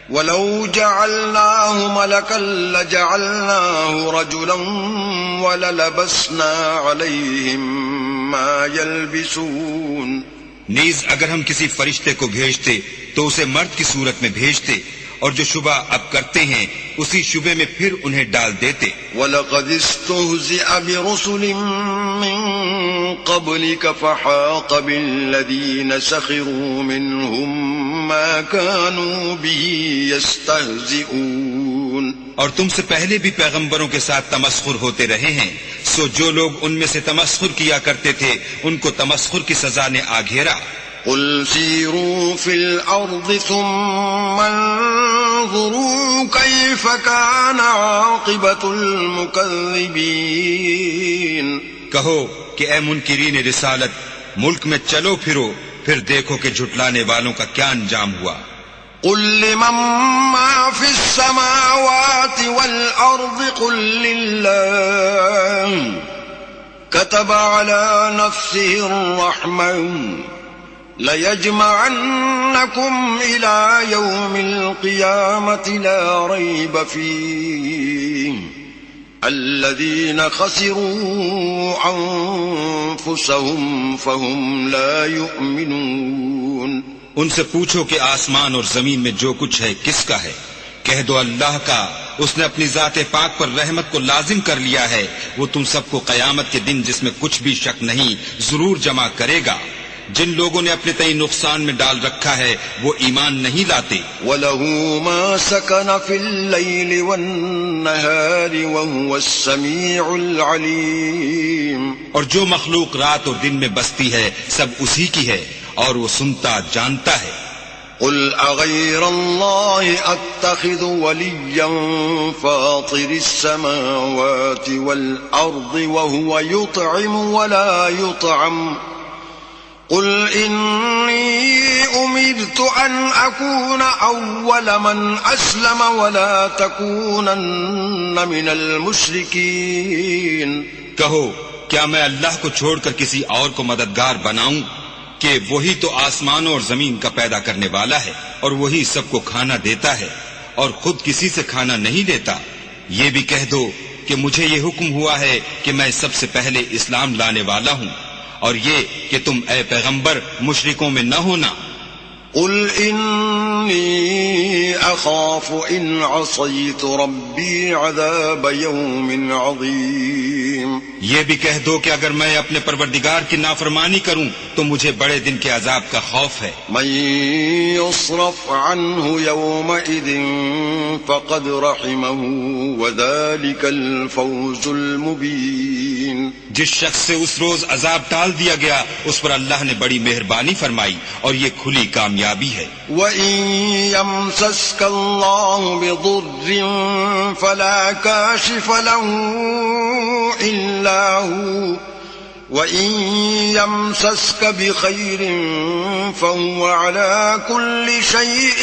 وَلَوْ جَعَلْنَاهُ مَلَكًا لَجَعَلْنَاهُ رَجُلًا وَلَلَبَسْنَا عَلَيْهِمْ مَا يَلْبِسُونَ. نیز اگر ہم کسی فرشتے کو بھیجتے تو اسے مرد کی صورت میں بھیجتے اور جو شبہ اب کرتے ہیں اسی شبے میں پھر انہیں ڈال دیتے. وَلَقَدِ اسْتُهْزِئَ بِرُسُلٍ مِّن قَبْلِكَ فَحَاقَ بِالَّذِينَ سَخِرُوا مِنْهُمْ مَا كَانُوا بِهِ يَسْتَهْزِئُونَ. اور تم سے پہلے بھی پیغمبروں کے ساتھ تمسخر ہوتے رہے ہیں، سو جو لوگ ان میں سے تمسخر کیا کرتے تھے ان کو تمسخر کی سزا نے آ گھیرا. قُلْ سِيرُوا فِي الْأَرْضِ ثُمَّ انظُرُوا كَيْفَ كَانَ عَاقِبَةُ الْمُكَذِّبِينَ. کہو کہ اے منکرین رسالت، ملک میں چلو پھرو، پھر دیکھو کہ جھٹلانے والوں کا کیا انجام ہوا. قُلْ لِمَن مَّا فِي السَّمَاوَاتِ وَالْأَرْضِ قُل لِّلَّهِ كَتَبَ عَلَى نَفْسِهِ الرَّحْمَةَ لَيَجْمَعَنَّكُمْ إِلَى يَوْمِ الْقِيَامَةِ لَا رَيْبَ فِيهِ الَّذِينَ خَسِرُوا أَنفُسَهُمْ فَهُمْ لَا يُؤْمِنُونَ. ان سے پوچھو کہ آسمان اور زمین میں جو کچھ ہے کس کا ہے؟ کہہ دو اللہ کا. اس نے اپنی ذات پاک پر رحمت کو لازم کر لیا ہے. وہ تم سب کو قیامت کے دن جس میں کچھ بھی شک نہیں ضرور جمع کرے گا. جن لوگوں نے اپنے تئیں نقصان میں ڈال رکھا ہے وہ ایمان نہیں لاتے. وَلَهُ مَا سَكَنَ فِي اللَّيْلِ وَالنَّهَارِ وَهُوَ السَّمِيعُ الْعَلِيمُ. اور جو مخلوق رات اور دن میں بستی ہے سب اسی کی ہے اور وہ سنتا جانتا ہے. قُلْ أَغَيْرَ اللَّهِ أَتَّخِذُ وَلِيًّا فَاطِرِ السَّمَاوَاتِ وَالْأَرْضِ وَهُوَ يُطْعِمُ وَلَا يُطْعَمُ. قُلْ إِنِّي أُمِرْتُ أَنْ أَكُونَ أَوَّلَ مَنْ أَسْلَمَ وَلَا تَكُونَنَّ مِنَ الْمُشْرِكِينَ. کہو کیا میں اللہ کو چھوڑ کر کسی اور کو مددگار بناؤں کہ وہی تو آسمانوں اور زمین کا پیدا کرنے والا ہے اور وہی سب کو کھانا دیتا ہے اور خود کسی سے کھانا نہیں لیتا. یہ بھی کہہ دو کہ مجھے یہ حکم ہوا ہے کہ میں سب سے پہلے اسلام لانے والا ہوں اور یہ کہ تم اے پیغمبر مشرکوں میں نہ ہونا. قُلْ إِنَّ إني أخاف إن عصيت ربي عذاب يوم عظيم. یہ بھی کہہ دو کہ اگر میں اپنے پروردگار کی نافرمانی کروں تو مجھے بڑے دن کے عذاب کا خوف ہے. من يصرف عنه يومئذ فقد رحمه وذلك الفوز المبين. جس شخص سے اس روز عذاب ٹال دیا گیا اس پر اللہ نے بڑی مہربانی فرمائی اور یہ کھلی کامیابی ہے. وَإِن يَمْسَسْكَ اللَّهُ بِضُرٍّ فَلَا كَاشِفَ لَهُ إِلَّا هُوَ وَإِن يَمْسَسْكَ بِخَيْرٍ فَهُوَ عَلَى كُلِّ شَيْءٍ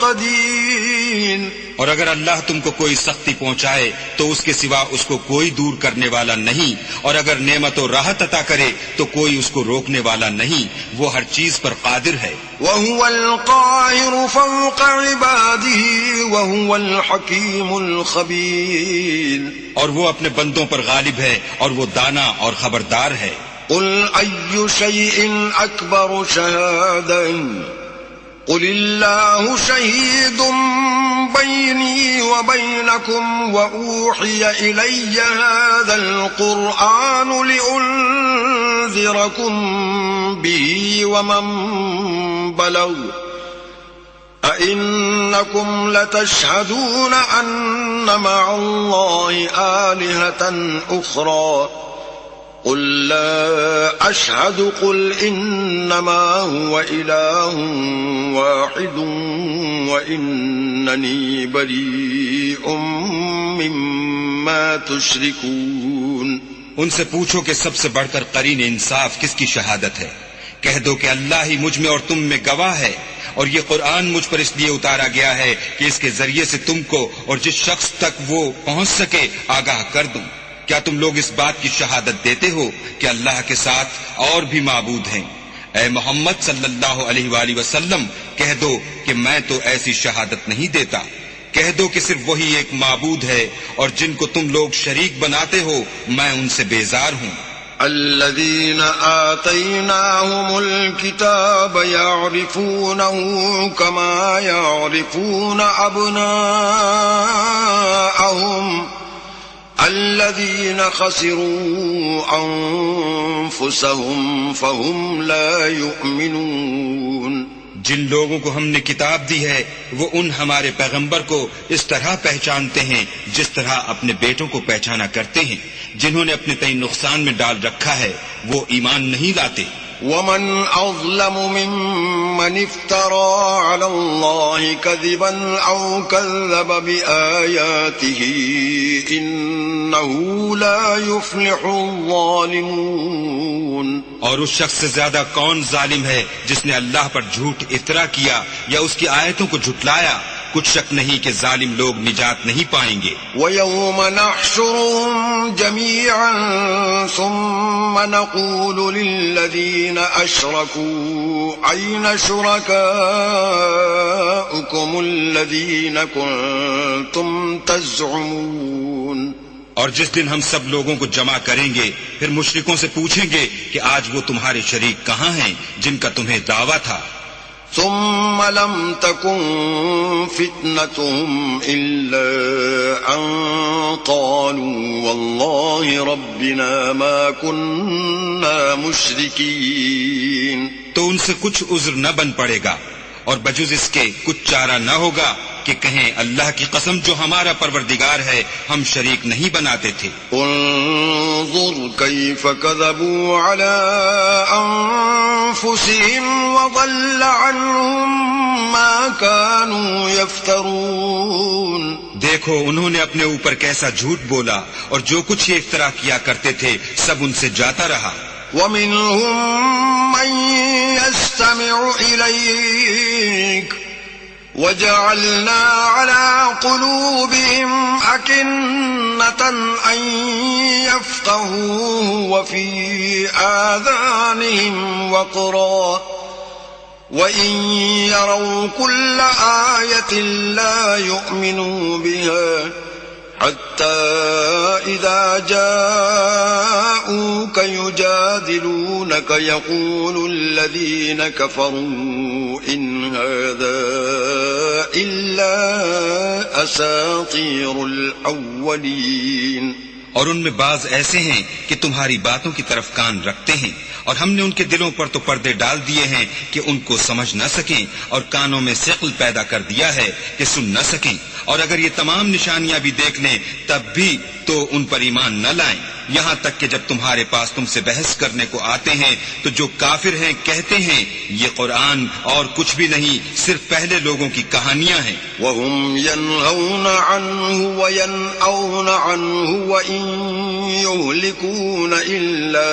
قَدِيرٌ. اور اگر اللہ تم کو کوئی سختی پہنچائے تو اس کے سوا اس کو کوئی دور کرنے والا نہیں، اور اگر نعمت و راحت عطا کرے تو کوئی اس کو روکنے والا نہیں، وہ ہر چیز پر قادر ہے. وَهُوَ الْقَاهِرُ فَوْقَ عِبَادِهِ وَهُوَ الْحَكِيمُ الْخَبِيرُ. اور وہ اپنے بندوں پر غالب ہے اور وہ دانا اور خبردار ہے. قُلْ أَيُّ شَيْءٍ أَكْبَرُ شَهَادَةً قُلِ اللَّهُ شَهِيدٌ بَيْنِي وَبَيْنَكُمْ وَأُوحِيَ إِلَيَّ هَذَا الْقُرْآنُ لِأُنذِرَكُمْ بِهِ وَمَنْ بَلَغَ أَإِنَّكُمْ لَتَشْهَدُونَ أَنَّ مَعَ اللَّهِ آلِهَةً أُخْرَى قُلْ لَا أَشْهَدُ قُلْ إِنَّمَا هُوَ إِلَٰهٌ وَاحِدٌ وَإِنَّنِي بَرِيءٌ مِّمَّا تُشْرِكُونَ. ان سے پوچھو کہ سب سے بڑھ کر قرین انصاف کس کی شہادت ہے. کہہ دو کہ اللہ ہی مجھ میں اور تم میں گواہ ہے، اور یہ قرآن مجھ پر اس لیے اتارا گیا ہے کہ اس کے ذریعے سے تم کو اور جس شخص تک وہ پہنچ سکے آگاہ کر دوں. کیا تم لوگ اس بات کی شہادت دیتے ہو کہ اللہ کے ساتھ اور بھی معبود ہیں؟ اے محمد صلی اللہ علیہ وآلہ وسلم کہہ دو کہ میں تو ایسی شہادت نہیں دیتا. کہہ دو کہ صرف وہی ایک معبود ہے اور جن کو تم لوگ شریک بناتے ہو میں ان سے بیزار ہوں. الذين آتيناهم الكتاب يعرفونه كما يعرفون أبناءهم الذين خسروا أنفسهم فهم لا يؤمنون. جن لوگوں کو ہم نے کتاب دی ہے وہ ان ہمارے پیغمبر کو اس طرح پہچانتے ہیں جس طرح اپنے بیٹوں کو پہچانا کرتے ہیں. جنہوں نے اپنے تئیں نقصان میں ڈال رکھا ہے وہ ایمان نہیں لاتے. ومن أظلم ممن افترى على الله كذبا أو كذب بآياته إنه لا يفلح الظالمون. اور اس شخص سے زیادہ کون ظالم ہے جس نے اللہ پر جھوٹ افطرا کیا یا اس کی آیتوں کو جھٹلایا؟ کچھ شک نہیں کہ ظالم لوگ نجات نہیں پائیں گے. وَيَوْمَ نَحْشُرُهُمْ جَمِيعًا ثُمَّ نَقُولُ لِلَّذِينَ أَشْرَكُوا أَيْنَ شُرَكَاؤُكُمُ الَّذِينَ كُنتُمْ تَزْعُمُونَ. اور جس دن ہم سب لوگوں کو جمع کریں گے پھر مشرکوں سے پوچھیں گے کہ آج وہ تمہارے شریک کہاں ہیں جن کا تمہیں دعویٰ تھا. ثم لم تكن فتنتهم إلا أن قالوا والله ربنا ما كنا مشركين. تو ان سے کچھ عذر نہ بن پڑے گا اور بجز اس کے کچھ چارہ نہ ہوگا کہ کہیں اللہ کی قسم جو ہمارا پروردگار ہے ہم شریک نہیں بناتے تھے. انظر كيف كذبوا على أنفسهم وضل عنهم ما كانوا يفترون. دیکھو انہوں نے اپنے اوپر کیسا جھوٹ بولا اور جو کچھ یہ افترا کیا کرتے تھے سب ان سے جاتا رہا. ومنهم من يستمع إليك وجعلنا على قلوبهم أكنة أن يفقهوه وفي آذانهم وقرا وإن يروا كل آية لا يؤمنوا بها حتى إذا جاءوك يجادلونك يقول الذين كفروا إن هذا إلا أساطير الأولين. اور ان میں بعض ایسے ہیں کہ تمہاری باتوں کی طرف کان رکھتے ہیں، اور ہم نے ان کے دلوں پر تو پردے ڈال دیے ہیں کہ ان کو سمجھ نہ سکیں، اور کانوں میں ثقل پیدا کر دیا ہے کہ سن نہ سکیں، اور اگر یہ تمام نشانیاں بھی دیکھ لیں تب بھی تو ان پر ایمان نہ لائیں، یہاں تک کہ جب تمہارے پاس تم سے بحث کرنے کو آتے ہیں تو جو کافر ہیں کہتے ہیں یہ قرآن اور کچھ بھی نہیں، صرف پہلے لوگوں کی کہانیاں ہیں. وهم ينهون عنه وينأون عنه وإن يهلكون إلا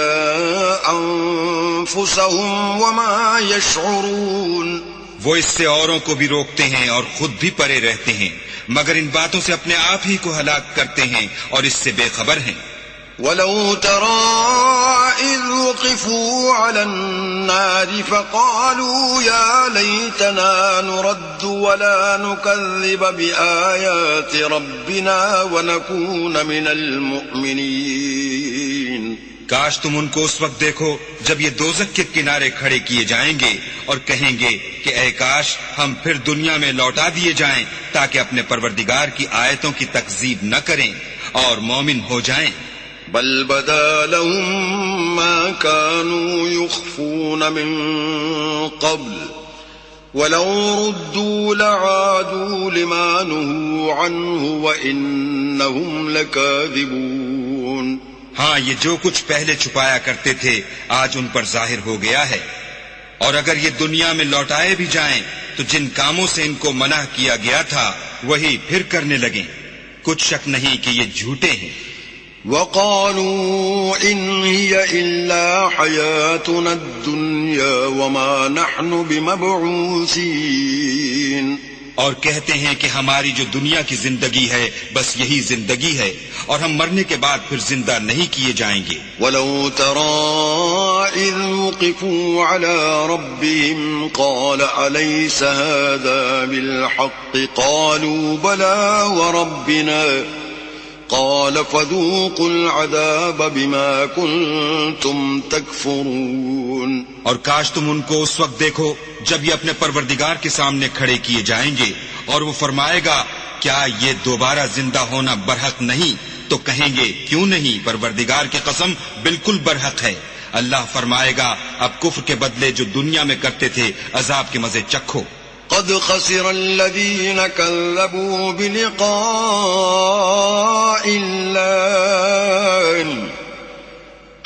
أنفسهم وما يشعرون. وہ اس سے اوروں کو بھی روکتے ہیں اور خود بھی پرے رہتے ہیں، مگر ان باتوں سے اپنے آپ ہی کو ہلاک کرتے ہیں اور اس سے بے خبر ہیں. ولو ترى إذ وقفوا على النار فقالوا يا ليتنا نرد ولا نكذب بآيات ربنا ونكون من المؤمنين. کاش تم ان کو اس وقت دیکھو جب یہ دوزخ کے کنارے کھڑے کیے جائیں گے اور کہیں گے کہ اے کاش ہم پھر دنیا میں لوٹا دیے جائیں تاکہ اپنے پروردگار کی آیتوں کی تکذیب نہ کریں اور مومن ہو جائیں. بل بدا لهم ما كانوا يخفون من قبل ولو ردوا لعادوا لما نهوا عنه وإنهم لكاذبون. ہاں، یہ جو کچھ پہلے چھپایا کرتے تھے آج ان پر ظاہر ہو گیا ہے، اور اگر یہ دنیا میں لوٹائے بھی جائیں تو جن کاموں سے ان کو منع کیا گیا تھا وہی پھر کرنے لگیں. کچھ شک نہیں کہ یہ جھوٹے ہیں. وقالوا إن هي إلا حياتنا الدنيا وما نحن بمبعوثين. اور کہتے ہیں کہ ہماری جو دنیا کی زندگی ہے بس یہی زندگی ہے اور ہم مرنے کے بعد پھر زندہ نہیں کیے جائیں گے. ولو ترى إذ وقفوا على ربهم قال أليس هذا بالحق قالوا بلى وربنا قال فذوقوا العذاب بما كنتم تكفرون. اور کاش تم ان کو اس وقت دیکھو جب یہ اپنے پروردگار کے سامنے کھڑے کیے جائیں گے اور وہ فرمائے گا کیا یہ دوبارہ زندہ ہونا برحق نہیں؟ تو کہیں گے کیوں نہیں، پروردگار کی قسم بالکل برحق ہے. اللہ فرمائے گا اب کفر کے بدلے جو دنیا میں کرتے تھے عذاب کے مزے چکھو. قد خسر الذين كذبوا بلقاء الله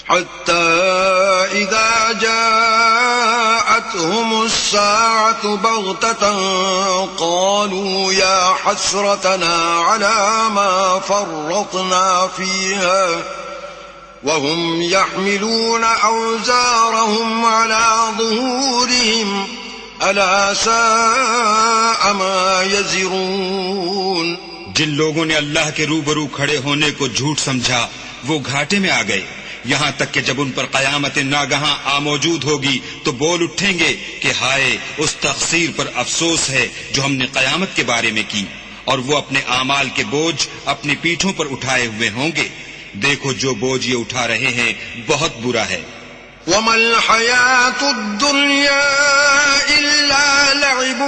حتى إذا جاءتهم الساعة بغتة قالوا يا حسرتنا على ما فرطنا فيها وهم يحملون أوزارهم على ظهورهم ألا ساء ما يزرون. جن لوگوں نے اللہ کے روبرو کھڑے ہونے کو جھوٹ سمجھا وہ گھاٹے میں آ گئے، یہاں تک کہ جب ان پر قیامت ناگہاں موجود ہوگی تو بول اٹھیں گے کہ ہائے اس تقصیر پر افسوس ہے جو ہم نے قیامت کے بارے میں کی، اور وہ اپنے اعمال کے بوجھ اپنی پیٹھوں پر اٹھائے ہوئے ہوں گے. دیکھو جو بوجھ یہ اٹھا رہے ہیں بہت برا ہے. وما الحياة الدنيا إلا لعب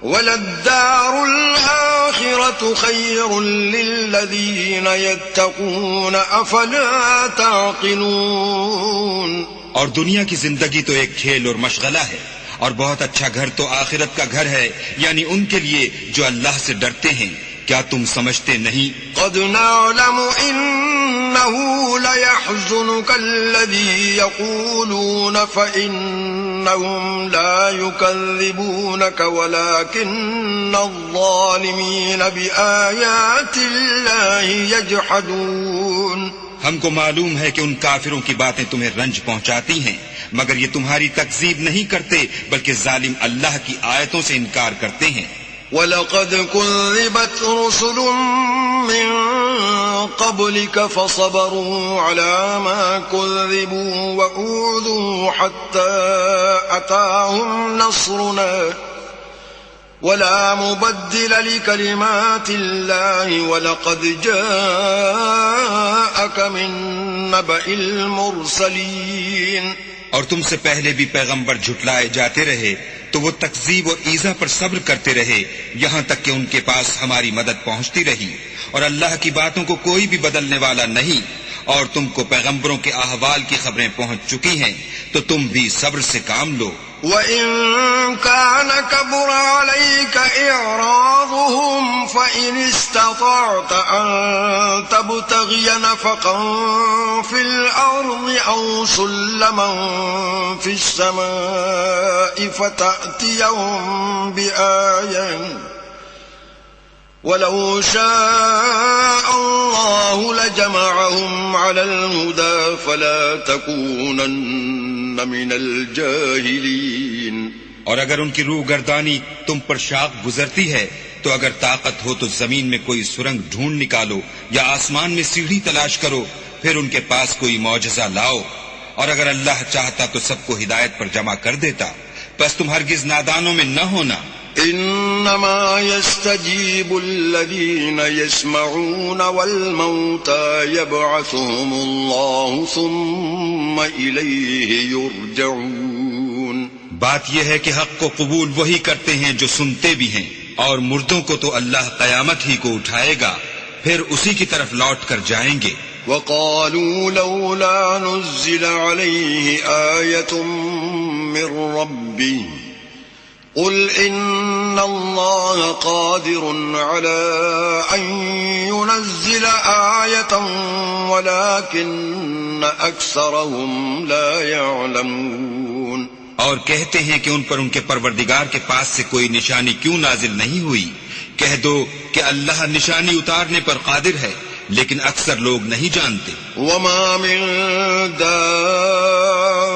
وللدار الآخرة خير للذين يتقون أفلا تعقلون. اور دنیا کی زندگی تو ایک کھیل اور مشغلہ ہے، اور بہت اچھا گھر تو آخرت کا گھر ہے، یعنی ان کے لیے جو اللہ سے ڈرتے ہیں. کیا تم سمجھتے نہیں؟ قد نعلم إنه ليحزنك الذي يقولون فإنهم لا يكذبونك ولكن الظالمين بآيات الله يجحدون. ہم کو معلوم ہے کہ ان کافروں کی باتیں تمہیں رنج پہنچاتی ہیں، مگر یہ تمہاری تکذیب نہیں کرتے بلکہ ظالم اللہ کی آیتوں سے انکار کرتے ہیں. وَلَقَدْ كُذِّبَتْ رُسُلٌ مِّن قَبْلِكَ فَصَبَرُوا عَلَى مَا كُذِّبُوا وَأُوذُوا حَتَّى أَتَاهُمْ نَصْرُنَا ولا مبدل لكلمات الله ولقد جاءك من نبأ المرسلين. اور تم سے پہلے بھی پیغمبر جھٹلائے جاتے رہے تو وہ تکذیب اور ایذا پر صبر کرتے رہے یہاں تک کہ ان کے پاس ہماری مدد پہنچتی رہی، اور اللہ کی باتوں کو کوئی بھی بدلنے والا نہیں. اور تم کو پیغمبروں کے احوال کی خبریں پہنچ چکی ہیں تو تم بھی صبر سے کام لو. وَإِن كَانَ كَبُرَ عَلَيْكَ إِعْرَاضُهُمْ فَإِنِ اسْتَطَعْتَ أَن تَبْتَغِيَ نَفَقًا فِي الْأَرْضِ أَوْ سُلَّمًا فِي السَّمَاءِ فَتَأْتِيَهُم بِآيَةٍ وَلَوْ شَاءَ اللَّهُ لَجَمَعَهُمْ عَلَى الْهُدَى فَلَا تَكُونَنَّ مِنَ الْجَاهِلِينَ. اور اگر ان کی روح گردانی تم پر شاق گزرتی ہے تو اگر طاقت ہو تو زمین میں کوئی سرنگ ڈھونڈ نکالو یا آسمان میں سیڑھی تلاش کرو، پھر ان کے پاس کوئی معجزہ لاؤ. اور اگر اللہ چاہتا تو سب کو ہدایت پر جمع کر دیتا، بس تم ہرگز نادانوں میں نہ ہونا. انما يستجيب الذين يسمعون والموتى يبعثهم الله ثم إليه يرجعون. بات یہ ہے کہ حق کو قبول وہی کرتے ہیں جو سنتے بھی ہیں، اور مردوں کو تو اللہ قیامت ہی کو اٹھائے گا، پھر اسی کی طرف لوٹ کر جائیں گے. وقالوا لولا نزل عليه آية من ربه قل إن الله قادر على أن ينزل آية ولكن أكثرهم لا يعلمون. اور کہتے ہیں کہ ان پر ان کے پروردگار کے پاس سے کوئی نشانی کیوں نازل نہیں ہوئی. کہہ دو کہ اللہ نشانی اتارنے پر قادر ہے، لیکن اکثر لوگ نہیں جانتے. وما من دابة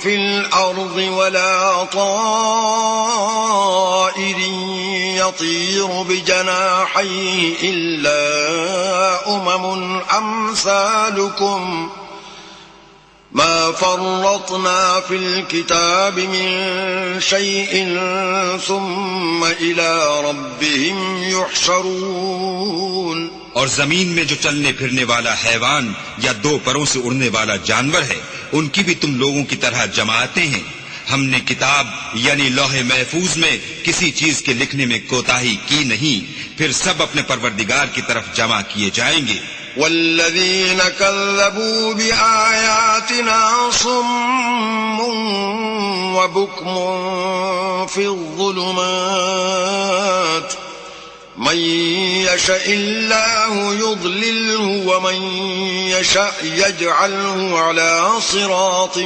في الأرض ولا طائر يطير بجناحيه إلا أمثالكم ما فرطنا في الكتاب من شيء ثم إلى ربهم يحشرون. اور زمین میں جو چلنے پھرنے والا حیوان یا دو پروں سے اڑنے والا جانور ہے، ان کی بھی تم لوگوں کی طرح جماعتیں ہیں. ہم نے کتاب یعنی لوح محفوظ میں کسی چیز کے لکھنے میں کوتاہی کی نہیں، پھر سب اپنے پروردگار کی طرف جمع کیے جائیں گے. والذين كذبوا بآياتنا صم وبكم في الظلمات من يشاء الله يضلله ومن يشاء يجعله على صراط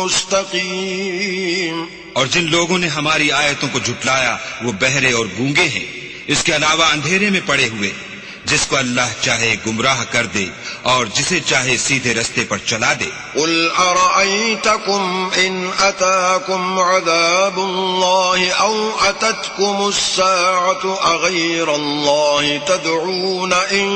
مستقيم. اور جن لوگوں نے ہماری آیتوں کو جھٹلایا وہ بہرے اور گونگے ہیں، اس کے علاوہ اندھیرے میں پڑے ہوئے. جس کو اللہ چاہے گمراہ کر دے اور جسے چاہے سیدھے رستے پر چلا دے. قل أرأيتكم إن أتاكم عذاب الله أو أتتكم الساعة أغير الله تدعون إن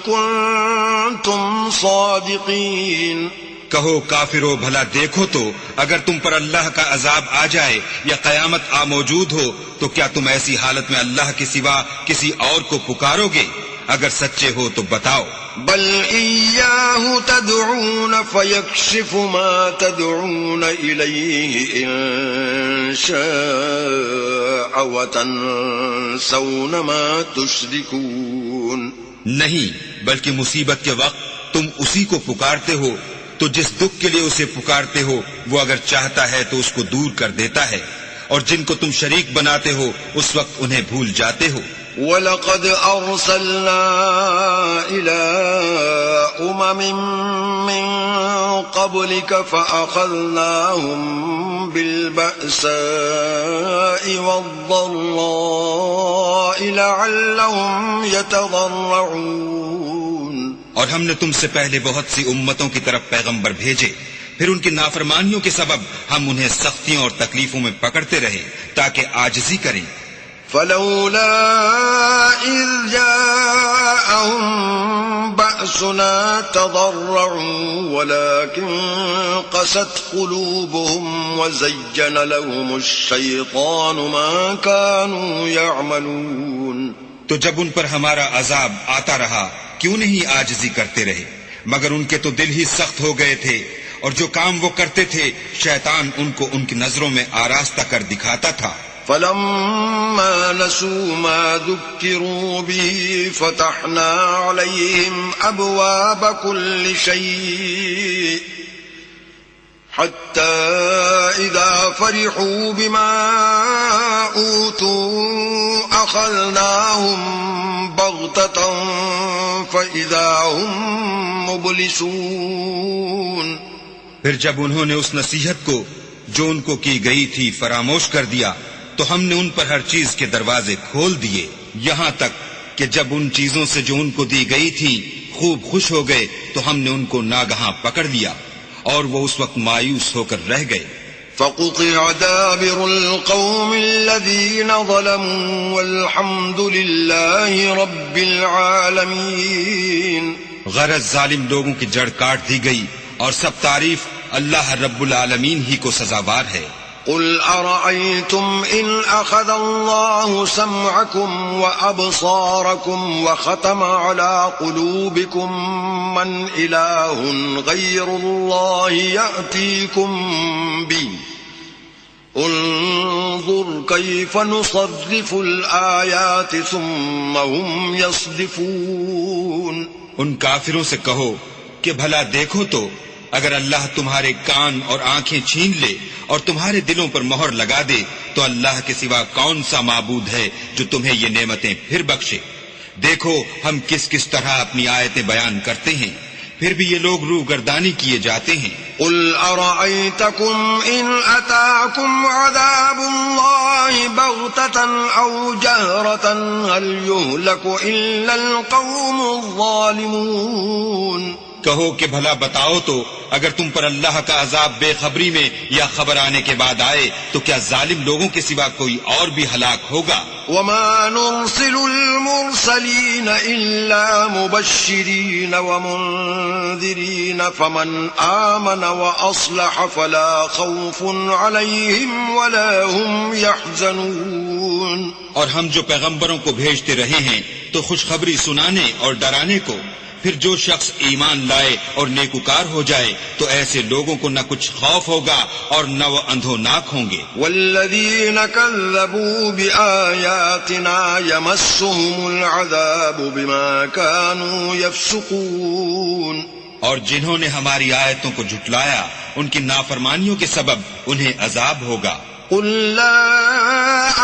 كنتم صادقين. کہو کافرو بھلا دیکھو تو اگر تم پر اللہ کا عذاب آ جائے یا قیامت آ موجود ہو تو کیا تم ایسی حالت میں اللہ کے سوا کسی اور کو پکارو گے؟ اگر سچے ہو تو بتاؤ. بل إياه تدعون فيكشف ما تدعون إليه إن شاء وتنسون ما تشركون. نہیں، بلکہ مصیبت کے وقت تم اسی کو پکارتے ہو تو جس دکھ کے لیے اسے پکارتے ہو وہ اگر چاہتا ہے تو اس کو دور کر دیتا ہے، اور جن کو تم شریک بناتے ہو اس وقت انہیں بھول جاتے ہو. وَلَقَدْ أَرْسَلْنَا إِلَىٰ أُمَمٍ مِّن قَبْلِكَ فَأَخَذْنَاهُم بِالْبَأْسَاءِ وَالضَّرَّاءِ لَعَلَّهُمْ يَتَضَرَّعُونَ. اور ہم نے تم سے پہلے بہت سی امتوں کی طرف پیغمبر بھیجے، پھر ان کی نافرمانیوں کے سبب ہم انہیں سختیوں اور تکلیفوں میں پکڑتے رہے تاکہ عاجزی کریں. فلولا إذ جاءهم بأسنا بأسنا تضرعوا ولكن قست قلوبهم وزين لهم الشيطان ما كانوا يعملون. تو جب ان پر ہمارا عذاب آتا رہا کیوں نہیں عاجزی کرتے رہے، مگر ان کے تو دل ہی سخت ہو گئے تھے، اور جو کام وہ کرتے تھے شیطان ان کو ان کی نظروں میں آراستہ کر دکھاتا تھا. فلما نسوا ما ذكروا به فتحنا عليهم أبواب كل شيء حتى إذا فرحوا بما أوتوا أخذناهم بغتة فإذا هم مبلسون. پھر جب انہوں نے اس نصیحت کو جو ان کو کی گئی تھی فراموش کر دیا تو ہم نے ان پر ہر چیز کے دروازے کھول دیے، یہاں تک کہ جب ان چیزوں سے جو ان کو دی گئی تھی خوب خوش ہو گئے تو ہم نے ان کو ناگہاں پکڑ لیا اور وہ اس وقت مایوس ہو کر رہ گئے. فقطع دابر القوم الذين ظلموا والحمد لله رب العالمين. غرض ظالم لوگوں کی جڑ کاٹ دی گئی اور سب تعریف اللہ رب العالمین ہی کو سزاوار ہے. قل أرأيتم إن أخذ الله سمعكم وأبصاركم وختم على قلوبكم من إله غير الله يأتيكم به انظر كيف نصرف الآيات ثم هم يصدفون. ان کافروں سے کہو کہ بھلا دیکھو تو اگر اللہ تمہارے کان اور آنکھیں چھین لے اور تمہارے دلوں پر مہر لگا دے تو اللہ کے سوا کون سا معبود ہے جو تمہیں یہ نعمتیں پھر بخشے. دیکھو ہم کس کس طرح اپنی آیتیں بیان کرتے ہیں، پھر بھی یہ لوگ روح گردانی کیے جاتے ہیں. قل أرأيتكم إن أتاكم عذاب الله بغتة أو جهرة هل يهلك إلا القوم الظالمون. کہو کہ بھلا بتاؤ تو اگر تم پر اللہ کا عذاب بے خبری میں یا خبر آنے کے بعد آئے تو کیا ظالم لوگوں کے سوا کوئی اور بھی ہلاک ہوگا؟ وما نرسل المرسلين إلا مبشرين ومنذرين فمن آمن وأصلح فلا خوف عليهم ولا هم يحزنون. اور ہم جو پیغمبروں کو بھیجتے رہے ہیں تو خوشخبری سنانے اور ڈرانے کو، پھر جو شخص ایمان لائے اور نیکوکار ہو جائے تو ایسے لوگوں کو نہ کچھ خوف ہوگا اور نہ وہ اندھوناک ہوں گے. والذین کذبوا بآیاتنا یمسهم العذاب بما كانوا یفسقون. اور جنہوں نے ہماری آیتوں کو جھٹلایا ان کی نافرمانیوں کے سبب انہیں عذاب ہوگا. قل لا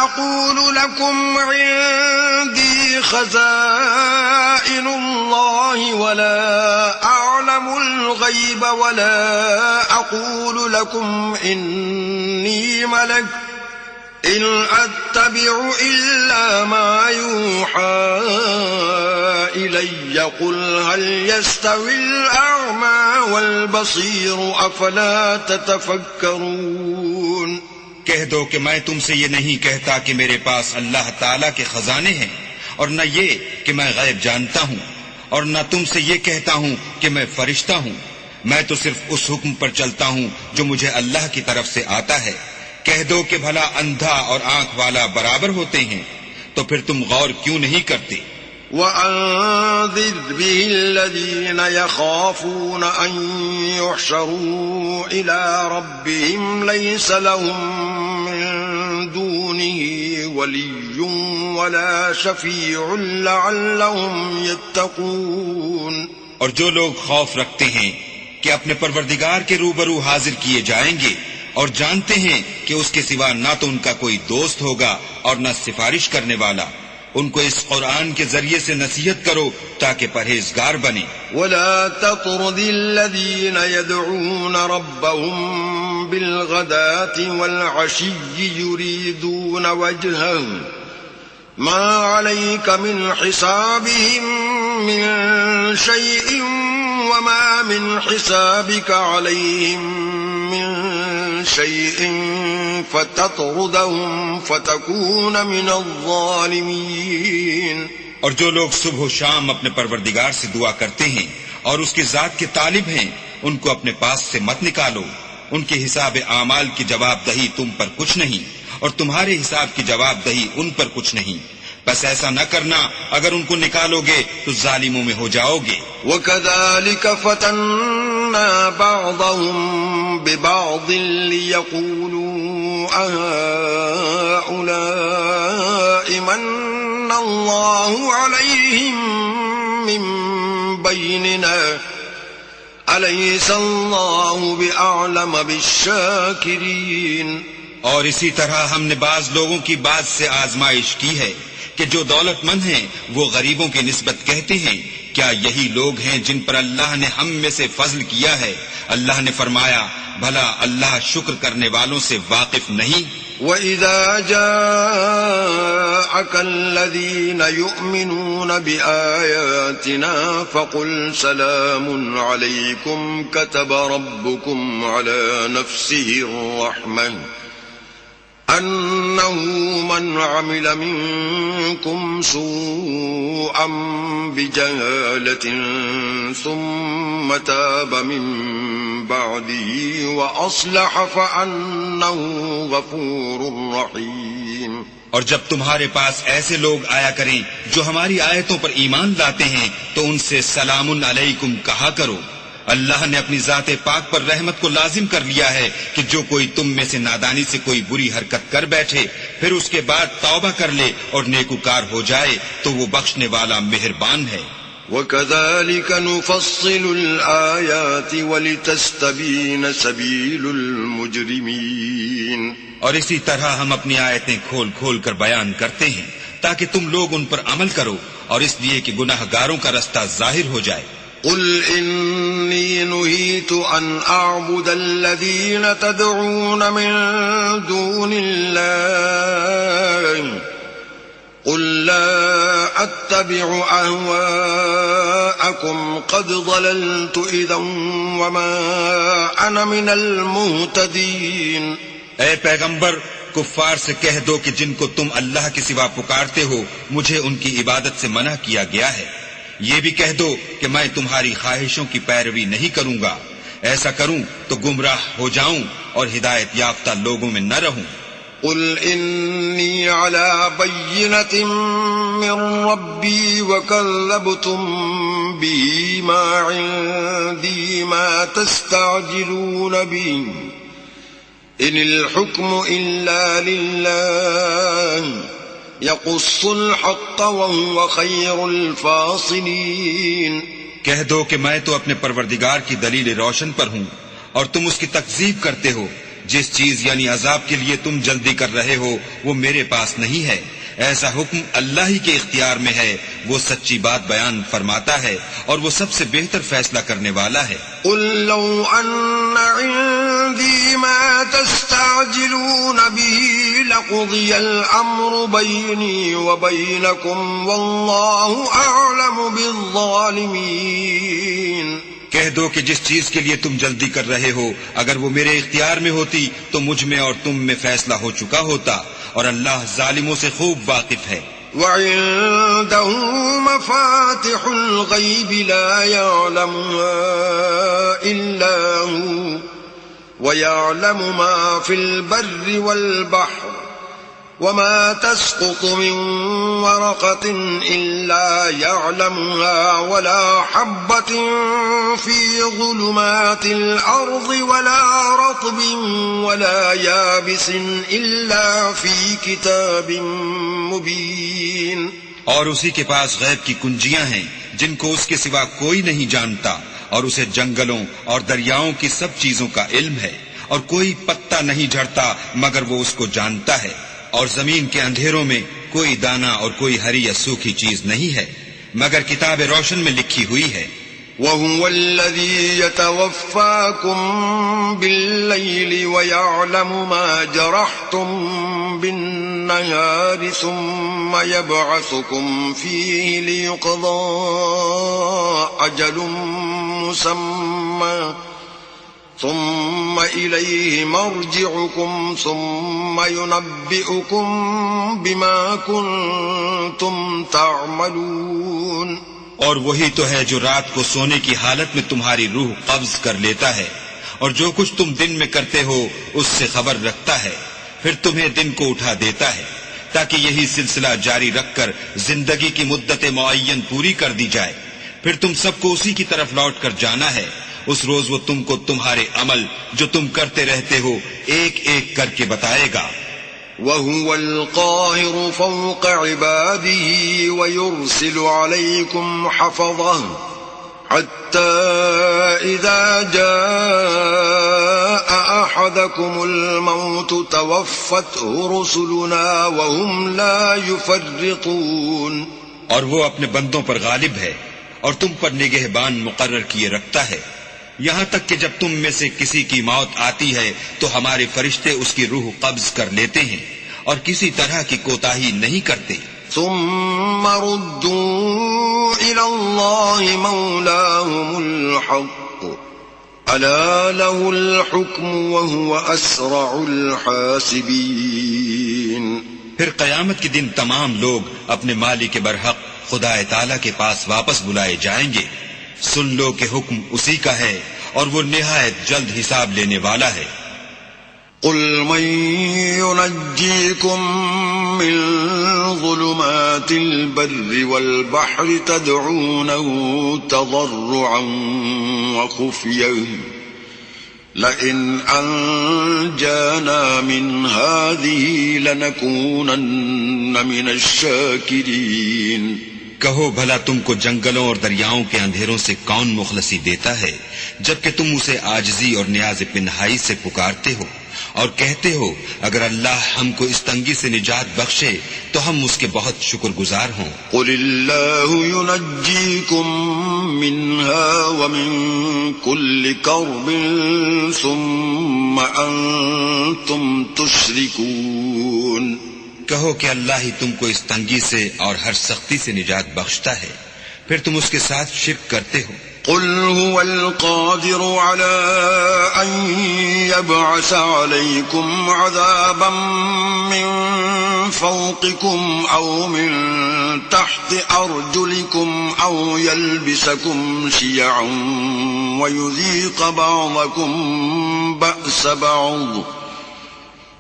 أقول لكم عندي خزائن الله ولا أعلم الغيب ولا أقول لكم إني ملك إن أتبع إلا ما يوحى إلي قل هل يستوي الأعمى والبصير أفلا تتفكرون. کہہ دو کہ میں تم سے یہ نہیں کہتا کہ میرے پاس اللہ تعالیٰ کے خزانے ہیں، اور نہ یہ کہ میں غیب جانتا ہوں، اور نہ تم سے یہ کہتا ہوں کہ میں فرشتہ ہوں. میں تو صرف اس حکم پر چلتا ہوں جو مجھے اللہ کی طرف سے آتا ہے. کہہ دو کہ بھلا اندھا اور آنکھ والا برابر ہوتے ہیں، تو پھر تم غور کیوں نہیں کرتے؟ وَأَنذِرْ بِهِ الَّذِينَ يَخَافُونَ أَن يُحْشَرُوا إِلَى رَبِّهِمْ لَيْسَ لَهُم مِّن دُونِهِ وَلِيٌّ وَلَا شَفِيعٌ لَعَلَّهُمْ يَتَّقُونَ. اور جو لوگ خوف رکھتے ہیں کہ اپنے پروردگار کے روبرو حاضر کیے جائیں گے اور جانتے ہیں کہ اس کے سوا نہ تو ان کا کوئی دوست ہوگا اور نہ سفارش کرنے والا، ان کو اس قرآن کے ذریعے سے نصیحت کرو تاکہ پرہیزگار بنے. ولا تطرد الذين يدعون ربهم بالغداة والعشي يريدون وجهه ما عليك من حسابهم من شيء وما من حسابك عليهم من شيء فتطردهم فتكون من الظالمين. اور جو لوگ صبح و شام اپنے پروردگار سے دعا کرتے ہیں اور اس کی ذات کے طالب ہیں، ان کو اپنے پاس سے مت نکالو. ان کے حساب اعمال کی جواب دہی تم پر کچھ نہیں، اور تمہارے حساب کی جواب دہی ان پر کچھ نہیں. بس ایسا نہ کرنا، اگر ان کو نکالو گے تو ظالموں میں ہو جاؤ گے. وَكَذَلِكَ فَتَنَّا بَعْضَهُمْ بِبَعْضٍ لِيَقُولُوا أَهَٰؤُلَاءِ مَنَّ اللَّهُ عَلَيْهِمْ مِن بَيْنِنَا أَلَيْسَ اللَّهُ بِأَعْلَمَ بِالشَّاكِرِينَ. اور اسی طرح ہم نے بعض لوگوں کی بعض سے آزمائش کی ہے کہ جو دولت مند ہیں وہ غریبوں کی نسبت کہتے ہیں کیا یہی لوگ ہیں جن پر اللہ نے ہم میں سے فضل کیا ہے؟ اللہ نے فرمایا بھلا اللہ شکر کرنے والوں سے واقف نہیں؟ وَإِذَا جَاءَكَ الَّذِينَ يُؤْمِنُونَ بِآيَاتِنَا فَقُلْ سَلَامٌ عَلَيْكُمْ كَتَبَ رَبُّكُمْ عَلَى نَفْسِهِ الرَّحْمَةَ أَنَّهُ مَنْ عَمِلَ مِنكُمْ سُوءًا بِجَهَالَةٍ ثُمَّ تَابَ مِن بَعْدِهِ وَأَصْلَحَ فَأَنَّهُ غَفُورٌ رَّحِيمٌ. اور جب تمہارے پاس ایسے لوگ آیا کریں جو ہماری آیتوں پر ایمان لاتے ہیں تو ان سے سلام علیکم کہا کرو. اللہ نے اپنی ذات پاک پر رحمت کو لازم کر لیا ہے کہ جو کوئی تم میں سے نادانی سے کوئی بری حرکت کر بیٹھے پھر اس کے بعد توبہ کر لے اور نیکوکار ہو جائے تو وہ بخشنے والا مہربان ہے. وَكَذَلِكَ نُفَصِّلُ الْآيَاتِ وَلِتَسْتَبِينَ سَبِيلُ الْمُجْرِمِينَ. اور اسی طرح ہم اپنی آیتیں کھول کھول کر بیان کرتے ہیں تاکہ تم لوگ ان پر عمل کرو اور اس لیے کہ گناہ گاروں کا رستہ ظاہر ہو جائے. قُلْ إِنِّي نُهِيتُ أَنْ أَعْبُدَ الَّذِينَ تَدْعُونَ مِن دُونِ اللَّهِ قُلْ لَا أَتَّبِعُ أَهْوَاءَكُمْ قَدْ ضَلَلْتُ إِذًا وَمَا أَنَا مِنَ الْمُهْتَدِينَ. اے پیغمبر کفار سے کہہ دو کہ جن کو تم اللہ کے سوا پکارتے ہو مجھے ان کی عبادت سے منع کیا گیا ہے. یہ بھی کہہ دو کہ میں تمہاری خواہشوں کی پیروی نہیں کروں گا. ایسا کروں تو گمراہ ہو جاؤں اور ہدایت یافتہ لوگوں میں نہ رہوں. قُلْ إِنِّي عَلَى بَيِّنَةٍ مِّن رَّبِّي وَكَذَّبْتُم بِهِ مَا عِندِي مَا تَسْتَعْجِلُونَ بِهِ إِنِ الْحُكْمُ إِلَّا لِلَّهِ يَقُصُّ الْحَقَّ وَهُوَ خَيْرُ الْفَاصِلِينَ. کہہ دو کہ میں تو اپنے پروردگار کی دلیل روشن پر ہوں اور تم اس کی تکذیب کرتے ہو. جس چیز یعنی عذاب کے لیے تم جلدی کر رہے ہو وہ میرے پاس نہیں ہے. ایسا حکم اللہ ہی کے اختیار میں ہے. وہ سچی بات بیان فرماتا ہے اور وہ سب سے بہتر فیصلہ کرنے والا ہے. قُل لَّوْ أَنَّ عِندِي مَا تَسْتَعْجِلُونَ بِهِ لَقُضِيَ الْأَمْرُ بَيْنِي وَبَيْنَكُمْ وَاللَّهُ أَعْلَمُ بِالظَّالِمِينَ. کہہ دو کہ جس چیز کے لیے تم جلدی کر رہے ہو اگر وہ میرے اختیار میں ہوتی تو مجھ میں اور تم میں فیصلہ ہو چکا ہوتا اور اللہ ظالموں سے خوب واقف ہے. وَعِندَهُ مَفَاتِحُ الْغَيْبِ لَا يَعْلَمُهَا إِلَّا هُوَ وَيَعْلَمُ مَا فِي الْبَرِّ وَالْبَحْرِ وَمَا تَسْقُطُ مِن وَرَقَةٍ إِلَّا يَعْلَمُهَا وَلَا حَبَّةٍ فِي ظُلُمَاتِ الْأَرْضِ وَلَا رَطْبٍ وَلَا يَابِسٍ إِلَّا فِي كِتَابٍ مُبِينٍ. اور اسی کے پاس غیب کی کنجیاں ہیں جن کو اس کے سوا کوئی نہیں جانتا اور اسے جنگلوں اور دریاؤں کی سب چیزوں کا علم ہے اور کوئی پتا نہیں جھڑتا مگر وہ اس کو جانتا ہے. اور زمین کے اندھیروں میں کوئی دانہ اور کوئی ہری یا سوکھی چیز نہیں ہے مگر کتاب روشن میں لکھی ہوئی ہے. وَهُوَ الَّذِي يَتَوَفَّاكُم بِاللَّيْلِ وَيَعْلَمُ مَا جَرَحْتُم بِالنَّهَارِ ثُمَّ يَبْعَثُكُمْ فِيهِ لِيُقْضَىٰ أَجَلٌ مُّسَمًّى ثم إليه مرجعكم ثم ينبئكم بما كنتم تعملون. اور وہی تو ہے جو رات کو سونے کی حالت میں تمہاری روح قبض کر لیتا ہے اور جو کچھ تم دن میں کرتے ہو اس سے خبر رکھتا ہے، پھر تمہیں دن کو اٹھا دیتا ہے تاکہ یہی سلسلہ جاری رکھ کر زندگی کی مدت معین پوری کر دی جائے. پھر تم سب کو اسی کی طرف لوٹ کر جانا ہے. اس روز وہ تم کو تمہارے عمل جو تم کرتے رہتے ہو ایک ایک کر کے بتائے گا. وهو القاهر فوق عباده ويرسل عليكم حفظه حتى إذا جاء أحدكم الموت توفته رسلنا وهم لا يفرطون. اور وہ اپنے بندوں پر غالب ہے اور تم پر نگہبان مقرر کیے رکھتا ہے، یہاں تک کہ جب تم میں سے کسی کی موت آتی ہے تو ہمارے فرشتے اس کی روح قبض کر لیتے ہیں اور کسی طرح کی کوتاہی نہیں کرتے. ثم ردوا إلى الله مولاهم الحق ألا له الحكم وهو أسرع الحاسبين. پھر قیامت کے دن تمام لوگ اپنے مالک برحق خدا تعالی کے پاس واپس بلائے جائیں گے. سن لو کہ حکم اسی کا ہے اور وہ نہایت جلد حساب لینے والا ہے. قل من ينجيكم من ظلمات البر والبحر تدعونه تضرعا وخفيا لئن أنجانا من هذه لنكونن من الشاكرين. کہو بھلا تم کو جنگلوں اور دریاؤں کے اندھیروں سے کون مخلصی دیتا ہے جبکہ تم اسے عاجزی اور نیاز پنہائی سے پکارتے ہو اور کہتے ہو اگر اللہ ہم کو اس تنگی سے نجات بخشے تو ہم اس کے بہت شکر گزار ہوں. قل اللہ ينجيكم منها ومن كل كرب ثم أنتم تشركون. کہو کہ اللہ ہی تم کو اس تنگی سے اور ہر سختی سے نجات بخشتا ہے، پھر تم اس کے ساتھ شرک کرتے ہو. قل هو القادر على أن يبعث عليكم عذابا من فوقكم أو من تحت أرجلكم أو يلبسكم شيعا ويذيق بعضكم بأس بعض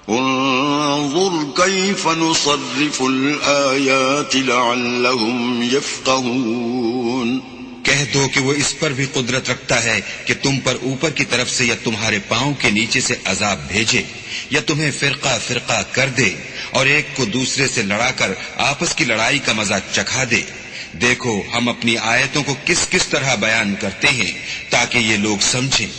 انظر كيف نصرف الآيات لعلهم يفقهون. کہہ دو کہ وہ اس پر بھی قدرت رکھتا ہے کہ تم پر اوپر کی طرف سے یا تمہارے پاؤں کے نیچے سے عذاب بھیجے یا تمہیں فرقہ فرقہ کر دے اور ایک کو دوسرے سے لڑا کر آپس کی لڑائی کا مزہ چکھا دے. دیکھو ہم اپنی آیتوں کو کس کس طرح بیان کرتے ہیں تاکہ یہ لوگ سمجھیں.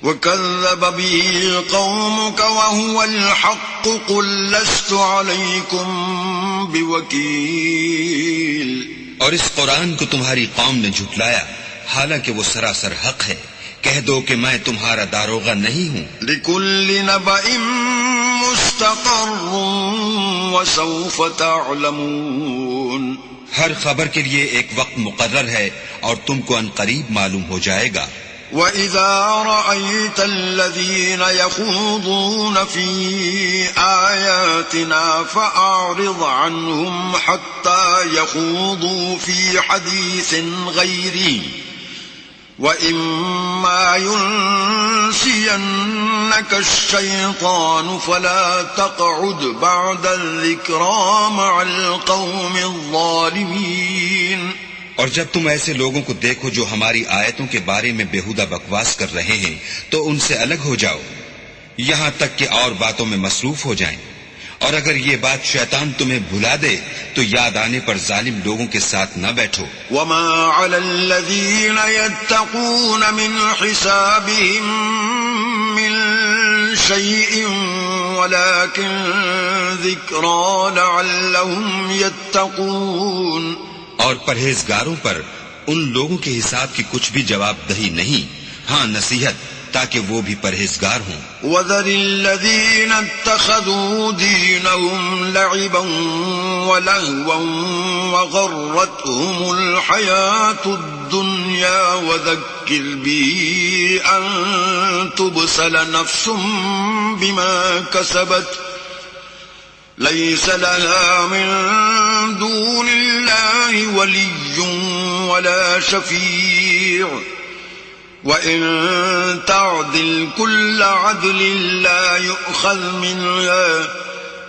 وَكَذَّبَ بِهِ قَوْمُكَ وَهُوَ الْحَقُّ قُلْ لَسْتُ عَلَيْكُمْ بِوَكِيلٍ. اور اس قرآن کو تمہاری قوم نے جھٹلایا حالانکہ وہ سراسر حق ہے. کہہ دو کہ میں تمہارا داروغہ نہیں ہوں. لِكُلِّ نَبَإٍ مُسْتَقَرٌّ وَسَوْفَ تَعْلَمُونَ. ہر خبر کے لیے ایک وقت مقرر ہے اور تم کو ان قریب معلوم ہو جائے گا. وَإِذَا رَأَيْتَ الَّذِينَ يَخُوضُونَ فِي آيَاتِنَا فَأَعْرِضْ عَنْهُمْ حَتَّى يَخُوضُوا فِي حَدِيثٍ غَيْرِهِ وَإِمَّا يُنْسِيَنَّكَ الشَّيْطَانُ فَلَا تَقْعُدْ بَعْدَ الذِّكْرَى مَعَ الْقَوْمِ الظَّالِمِينَ. اور جب تم ایسے لوگوں کو دیکھو جو ہماری آیتوں کے بارے میں بےہودہ بکواس کر رہے ہیں تو ان سے الگ ہو جاؤ یہاں تک کہ اور باتوں میں مصروف ہو جائیں. اور اگر یہ بات شیطان تمہیں بھلا دے تو یاد آنے پر ظالم لوگوں کے ساتھ نہ بیٹھو. وَمَا عَلَى الَّذِينَ يَتَّقُونَ مِنْ حِسَابِهِمْ مِنْ شَيْءٍ وَلَكِنْ ذِكْرَى لَعَلَّهُمْ يَتَّقُونَ. اور پرہیزگاروں پر ان لوگوں کے حساب کی کچھ بھی جواب دہی نہیں، ہاں نصیحت تاکہ وہ بھی پرہیزگار ہوں۔ وذر الذين اتخذوا دينهم لعبا ولهوا وغرتهم الحياة الدنيا وذكر به أن تبسل نفس بما كسبت ليس لها من دون الله ولي ولا شفيع وَإِن تَعْدِلْ كُلَّ عَدْلٍ لَا يُؤْخَذْ مِنْهَا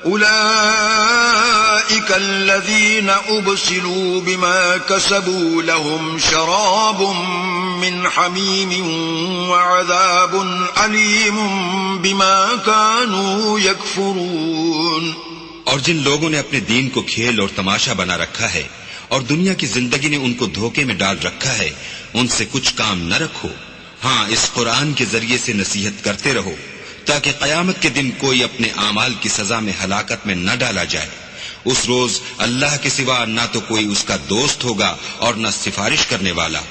أُولَئِكَ الَّذِينَ أُبْسِلُوا بِمَا كَسَبُوا لَهُمْ شَرَابٌ مِّنْ حَمِيمٍ وَعَذَابٌ أَلِيمٌ بِمَا كَانُوا يَكْفُرُونَ۔ اور جن لوگوں نے اپنے دین کو کھیل اور تماشا بنا رکھا ہے اور دنیا کی زندگی نے ان کو دھوکے میں ڈال رکھا ہے، ان سے کچھ کام نہ رکھو۔ ہاں، اس قرآن کے ذریعے سے نصیحت کرتے رہو تاکہ قیامت کے دن کوئی اپنے اعمال کی سزا میں ہلاکت میں نہ ڈالا جائے۔ اس روز اللہ کے سوا نہ تو کوئی اس کا دوست ہوگا اور نہ سفارش کرنے والا،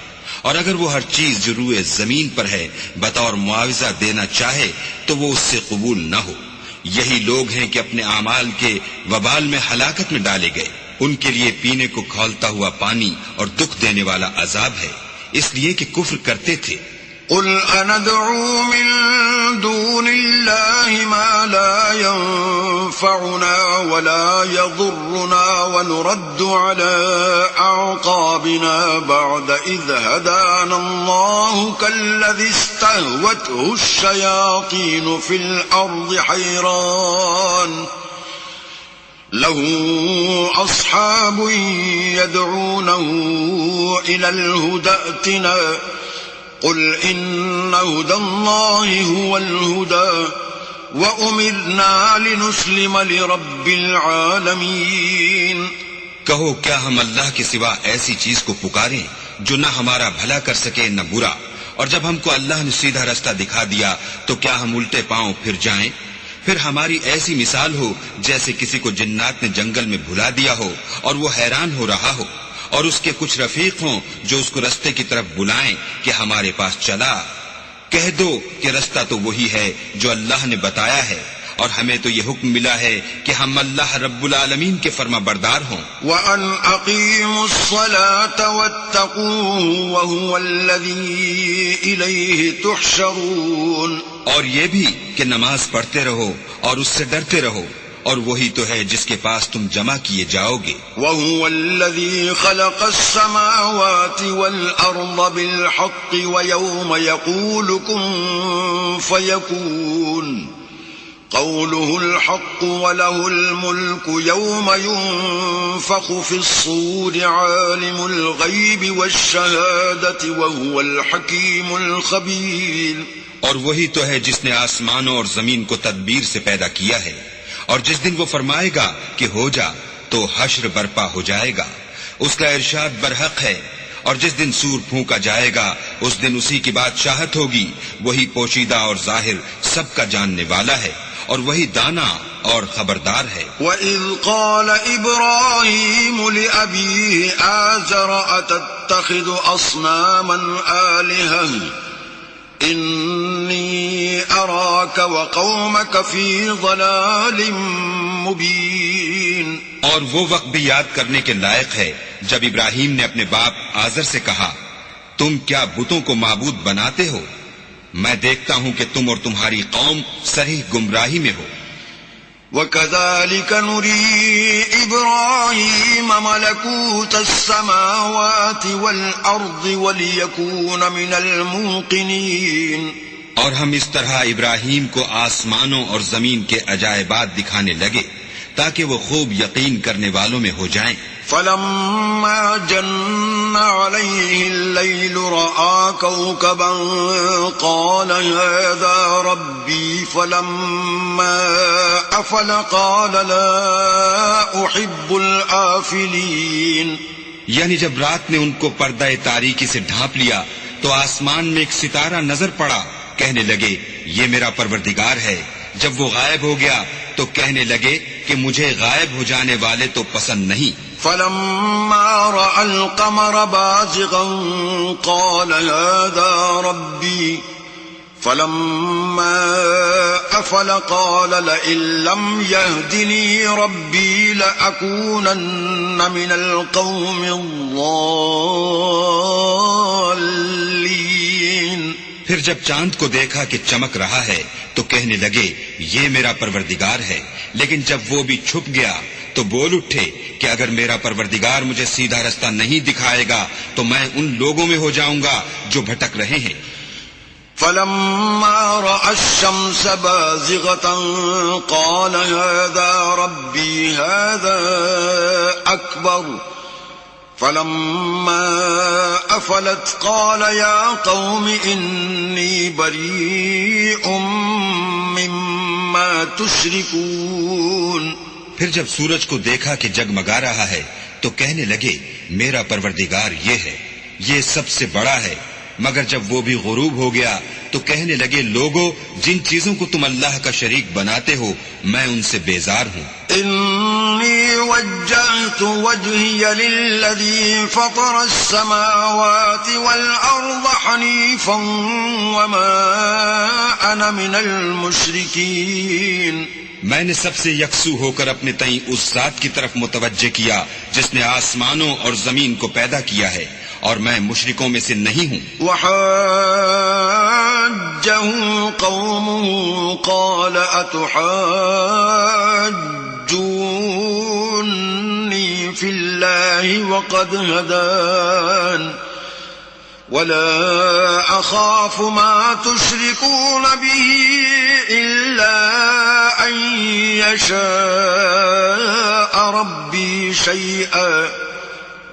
اور اگر وہ ہر چیز جو روئے زمین پر ہے بطور معاوضہ دینا چاہے تو وہ اس سے قبول نہ ہو۔ یہی لوگ ہیں کہ اپنے اعمال کے وبال میں ہلاکت میں ڈالے گئے، ان کے لیے پینے کو کھولتا ہوا پانی اور دکھ دینے والا عذاب ہے، اس لیے کہ کفر کرتے تھے۔ قل أندعو من دون الله ما لا ينفعنا ولا يضرنا ونرد على أعقابنا بعد إذ هدانا الله كالذي استهوته الشياطين في الأرض حيران له أصحاب يدعونه إلى الهدى ائتنا قل إن هدى الله هو الهدى وأمرنا لنسلم لرب العالمين۔ کہو کیا ہم اللہ کے سوا ایسی چیز کو پکاریں جو نہ ہمارا بھلا کر سکے نہ برا، اور جب ہم کو اللہ نے سیدھا رستہ دکھا دیا تو کیا ہم الٹے پاؤں پھر جائیں؟ پھر ہماری ایسی مثال ہو جیسے کسی کو جنات نے جنگل میں بھلا دیا ہو اور وہ حیران ہو رہا ہو، اور اس کے کچھ رفیق ہوں جو اس کو رستے کی طرف بلائیں کہ ہمارے پاس چلا۔ کہہ دو کہ رستہ تو وہی ہے جو اللہ نے بتایا ہے، اور ہمیں تو یہ حکم ملا ہے کہ ہم اللہ رب العالمین کے فرما بردار ہوں۔ وَأَنْ أَقِيمُوا الصَّلَاةَ وَاتَّقُوهُ وَهُوَ الَّذِي إِلَيْهِ تُحْشَرُونَ، اور یہ بھی کہ نماز پڑھتے رہو اور اس سے ڈرتے رہو، اور وہی تو ہے جس کے پاس تم جمع کیے جاؤ گے۔ وَهُوَ الَّذِي خَلَقَ السَّمَاوَاتِ وَالْأَرْضَ بِالْحَقِّ وَيَوْمَ يَقُولُ كُن فَيَكُونُ قَوْلُهُ الْحَقُّ وَلَهُ الْمُلْكُ يَوْمَ يُنفَخُ فِي الصُّورِ عَالِمُ الْغَيْبِ وَالشَّهَادَةِ وَهُوَ الْحَكِيمُ الْخَبِيرُ۔ اور وہی تو ہے جس نے آسمانوں اور زمین کو تدبیر سے پیدا کیا ہے، اور جس دن وہ فرمائے گا کہ ہو جا تو حشر برپا ہو جائے گا، اس کا ارشاد برحق ہے۔ اور جس دن سور پھونکا جائے گا اس دن اسی کی بادشاہت ہوگی، وہی پوشیدہ اور ظاہر سب کا جاننے والا ہے، اور وہی دانا اور خبردار ہے۔ وَإِذْ قَالَ إِبْرَاهِيمُ لِأَبِيهِ آزَرَ أَتَتَّخِذُ أَصْنَامًا آلِهَةً إِنِّي أَرَاكَ وَقَوْمَكَ فِي ضَلَالٍ مُبِينٍ۔ اور وہ وقت بھی یاد کرنے کے لائق ہے جب ابراہیم نے اپنے باپ آزر سے کہا، تم کیا بتوں کو معبود بناتے ہو؟ میں دیکھتا ہوں کہ تم اور تمہاری قوم صحیح گمراہی میں ہو۔ وَكَذَلِكَ نُرِي إِبْرَاهِيمَ مَلَكُوتَ السَّمَاوَاتِ وَالْأَرْضِ وَلِيَكُونَ مِنَ الْمُوقِنِينَ۔ اور ہم اس طرح ابراہیم کو آسمانوں اور زمین کے عجائبات دکھانے لگے تاکہ وہ خوب یقین کرنے والوں میں ہو جائیں۔ فَلَمَّا جَنَّ عَلَيْهِ اللَّيْلُ رَأَىٰ كَوْكَبًا قَالَ هَٰذَا رَبِّي فَلَمَّا أَفَلَ قَالَ لَا أُحِبُّ الْآفِلِينَ۔ یعنی جب رات نے ان کو پردہ تاریکی سے ڈھانپ لیا تو آسمان میں ایک ستارہ نظر پڑا، کہنے لگے یہ میرا پروردگار ہے۔ جب وہ غائب ہو گیا تو کہنے لگے کہ مجھے غائب ہو جانے والے تو پسند نہیں۔ فَلَمَّا رَأَى الْقَمَرَ بَازِغًا قَالَ هَٰذَا رَبِّي فلما أفل قال لئن لم يهدني ربي لأكونن من القوم الضالين. پھر جب چاند کو دیکھا کہ چمک رہا ہے تو کہنے لگے یہ میرا پروردگار ہے، لیکن جب وہ بھی چھپ گیا تو بول اٹھے کہ اگر میرا پروردگار مجھے سیدھا رستہ نہیں دکھائے گا تو میں ان لوگوں میں ہو جاؤں گا جو بھٹک رہے ہیں. فلما رأى الشمس بازغة قال هذا ربي هذا أكبر. فلما أفلت قال يا قوم إني بريء مما تشركون. پھر جب سورج کو دیکھا کہ جگمگا رہا ہے تو کہنے لگے میرا پروردگار یہ ہے، یہ سب سے بڑا ہے. مگر جب وہ بھی غروب ہو گیا تو کہنے لگے لوگو جن چیزوں کو تم اللہ کا شریک بناتے ہو میں ان سے بیزار ہوں. انی وجہت وجہی للذی فطر السماوات والارض حنیفا وما انا من المشرکین. میں نے سب سے یکسو ہو کر اپنے تئیں اس ذات کی طرف متوجہ کیا جس نے آسمانوں اور زمین کو پیدا کیا ہے اور میں مشرکوں میں سے نہیں ہوں. وحاجه قومه قال اتحاجوني في الله وقد هدان ولا أخاف ما تشركون به إلا أن يشاء ربي شيئا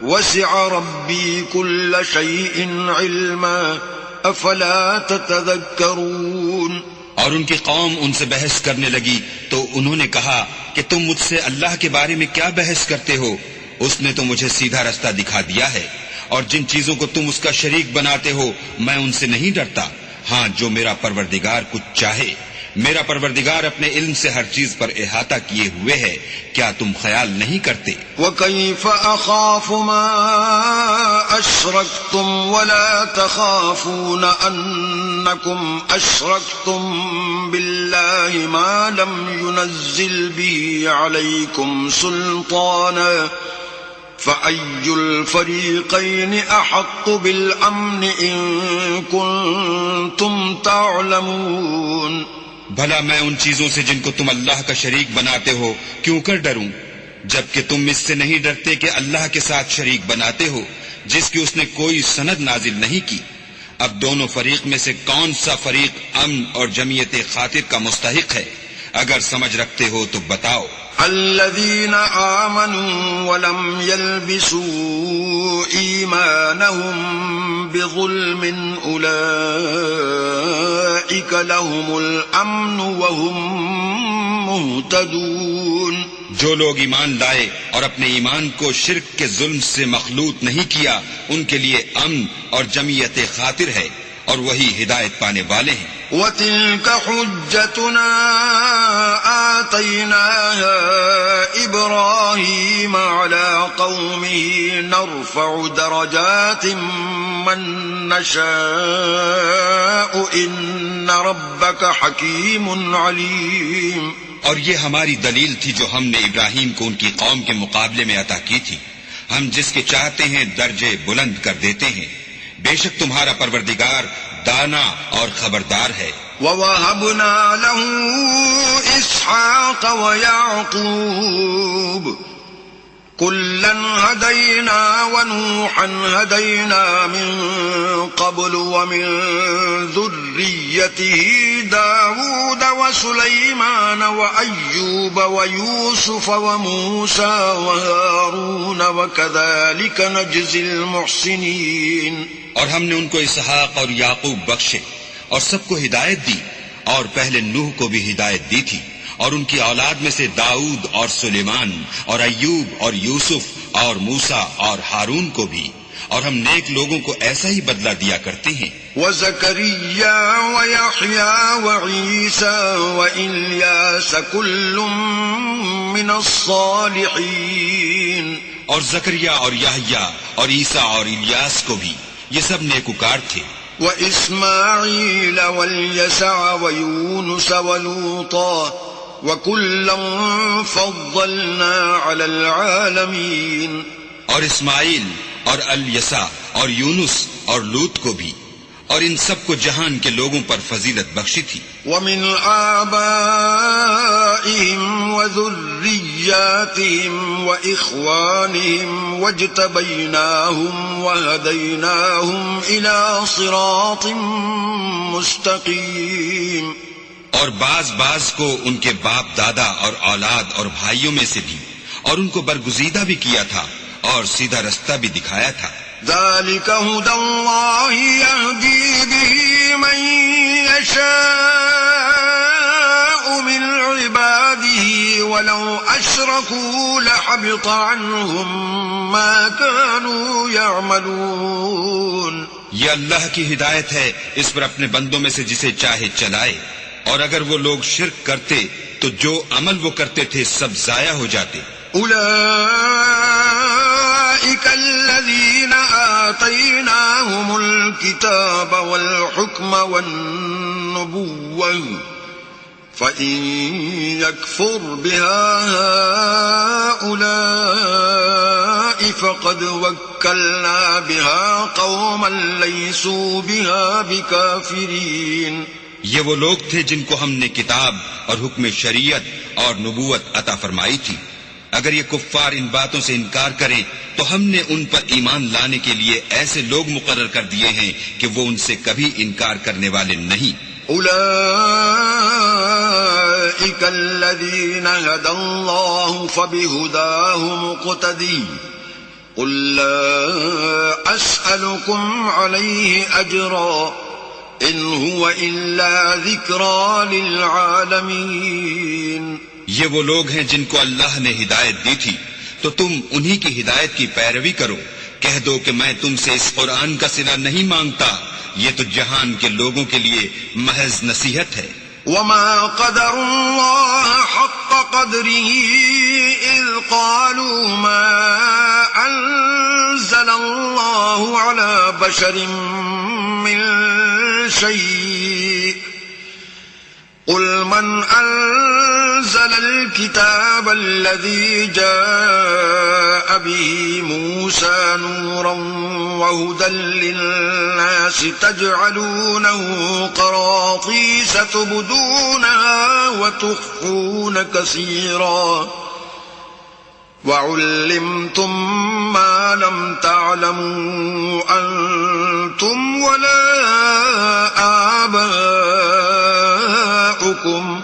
وسع ربي كل شيء علما افلا تتذكرون. اور ان کی قوم ان سے بحث کرنے لگی تو انہوں نے کہا کہ تم مجھ سے اللہ کے بارے میں کیا بحث کرتے ہو؟ اس نے تو مجھے سیدھا رستہ دکھا دیا ہے، اور جن چیزوں کو تم اس کا شریک بناتے ہو میں ان سے نہیں ڈرتا. ہاں جو میرا پروردگار کچھ چاہے. میرا پروردگار اپنے علم سے ہر چیز پر احاطہ کیے ہوئے ہے، کیا تم خیال نہیں کرتے؟ وَكَيْفَ أَخَافُ مَا أَشْرَكْتُمْ وَلَا تَخَافُونَ أَنَّكُمْ أَشْرَكْتُمْ بِاللَّهِ مَا لَمْ يُنَزِّلْ بِهِ عَلَيْكُمْ سُلْطَانًا فَأَيُّ الْفَرِيقَيْنِ أَحَقُّ بِالْأَمْنِ إِن كُنتُمْ تَعْلَمُونَ. بھلا میں ان چیزوں سے جن کو تم اللہ کا شریک بناتے ہو کیوں کر ڈروں، جبکہ تم اس سے نہیں ڈرتے کہ اللہ کے ساتھ شریک بناتے ہو جس کی اس نے کوئی سند نازل نہیں کی. اب دونوں فریق میں سے کون سا فریق امن اور جمعیت خاطر کا مستحق ہے؟ اگر سمجھ رکھتے ہو تو بتاؤ. الذين آمنوا ولم يلبسوا إيمانهم بظلم أولئك لهم الأمن وهم مهتدون. جو لوگ ایمان لائے اور اپنے ایمان کو شرک کے ظلم سے مخلوط نہیں کیا ان کے لیے امن اور جمعیت خاطر ہے اور وہی ہدایت پانے والے ہیں. وَتِلْكَ حُجَّتُنَا آتَيْنَاهَا إِبْرَاهِيمَ عَلَى قَوْمِهِ نَرْفَعُ دَرَجَاتٍ مَّن نَّشَاءُ إِنَّ رَبَّكَ حَكِيمٌ عَلِيمٌ. اور یہ ہماری دلیل تھی جو ہم نے ابراہیم کو ان کی قوم کے مقابلے میں عطا کی تھی. ہم جس کے چاہتے ہیں درجے بلند کر دیتے ہیں. بے شک تمہارا پروردگار دانا اور خبردار ہے. وَوَهَبْنَا لَهُ إِسْحَاقَ وَيَعْقُوبَ كُلًّا هَدَيْنَا وَنُوحًا هَدَيْنَا مِن قَبْلُ وَمِن ذُرِّيَّتِهِ دَاوُودَ وَسُلَيْمَانَ وَأَيُّوبَ وَيُوسُفَ وَمُوسَى وَهَارُونَ وَكَذَلِكَ نَجْزِي الْمُحْسِنِينَ. اور ہم نے ان کو اسحاق اور یعقوب بخشے اور سب کو ہدایت دی، اور پہلے نوح کو بھی ہدایت دی تھی، اور ان کی اولاد میں سے داؤد اور سلیمان اور ایوب اور یوسف اور موسیٰ اور ہارون کو بھی، اور ہم نیک لوگوں کو ایسا ہی بدلہ دیا کرتے ہیں. وَزَكَرِيَّا وَيَحْيَا وَعِيسَى وَإِلْيَاسَ كُلٌّ مِّنَ الصَّالِحِينَ. اور زکریا اور یحییٰ اور عیسیٰ اور الیاس کو بھی، یہ سب نیکوکار تھے. وإسماعيل واليسع ويونس ولوطا وكلا فضلنا على العالمين. اور اسماعیل اور الیسع اور یونس اور لوط کو بھی، اور ان سب کو جہان کے لوگوں پر فضیلت بخشی تھی. ومن آبائهم وذرياتهم وإخوانهم واجتبيناهم وهديناهم إلى صراط مستقيم. اور بعض کو ان کے باپ دادا اور اولاد اور بھائیوں میں سے بھی، اور ان کو برگزیدہ بھی کیا تھا اور سیدھا رستہ بھی دکھایا تھا. ذلك هدى الله يهدي به من يشاء من عباده ولو أشركوا لحبط عنهم ما كانوا يعملون. یہ اللہ کی ہدایت ہے، اس پر اپنے بندوں میں سے جسے چاہے چلائے، اور اگر وہ لوگ شرک کرتے تو جو عمل وہ کرتے تھے سب ضائع ہو جاتے. أولئك الذين آتيناهم الكتاب والحكم والنبوة فإن يكفر بها هؤلاء فقد وكلنا بها قوما ليسوا بها بكافرين. یہ وہ لوگ تھے جن کو ہم نے کتاب اور حکم شریعت اور نبوت عطا فرمائی تھی. اگر یہ کفار ان باتوں سے انکار کریں تو ہم نے ان پر ایمان لانے کے لیے ایسے لوگ مقرر کر دیے ہیں کہ وہ ان سے کبھی انکار کرنے والے نہیں. أولئك الذين هدى الله فبهداه مقتدي. قل لا أسألكم عليه أجرا إن هو إلا ذكرى للعالمين. یہ وہ لوگ ہیں جن کو اللہ نے ہدایت دی تھی تو تم انہی کی ہدایت کی پیروی کرو. کہہ دو کہ میں تم سے اس قرآن کا صلہ نہیں مانگتا، یہ تو جہان کے لوگوں کے لیے محض نصیحت ہے. وما قدر الله حق قدره إذ قالوا ما أنزل الله على بشر من شيء. قل من أنزل الكتاب الذي جاء به موسى نورا وهدى للناس تجعلونه قراطيس تبدونها وتخفون كثيرا وعلمتم ما لم تعلموا أنتم ولا آباؤكم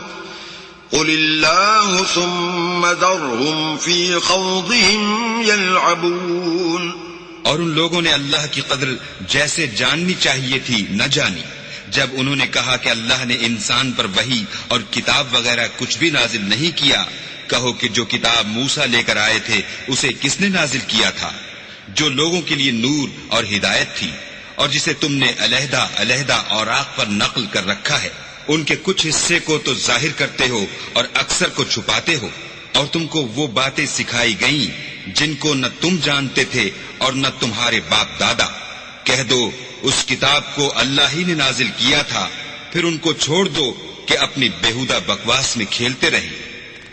قل الله ثم ذرهم في خوضهم يلعبون. اور ان لوگوں نے اللہ کی قدر جیسے جاننی چاہیے تھی نہ جانی جب انہوں نے کہا کہ اللہ نے انسان پر وحی اور کتاب وغیرہ کچھ بھی نازل نہیں کیا. کہو کہ جو کتاب موسیٰ لے کر آئے تھے اسے کس نے نازل کیا تھا؟ جو لوگوں کے لیے نور اور ہدایت تھی، اور جسے تم نے علیحدہ علیحدہ اوراق پر نقل کر رکھا ہے. ان کے کچھ حصے کو تو ظاہر کرتے ہو اور اکثر کو چھپاتے ہو. اور تم کو وہ باتیں سکھائی گئیں جن کو نہ تم جانتے تھے اور نہ تمہارے باپ دادا. کہہ دو اس کتاب کو اللہ ہی نے نازل کیا تھا، پھر ان کو چھوڑ دو کہ اپنی بیہودہ بکواس میں کھیلتے رہیں.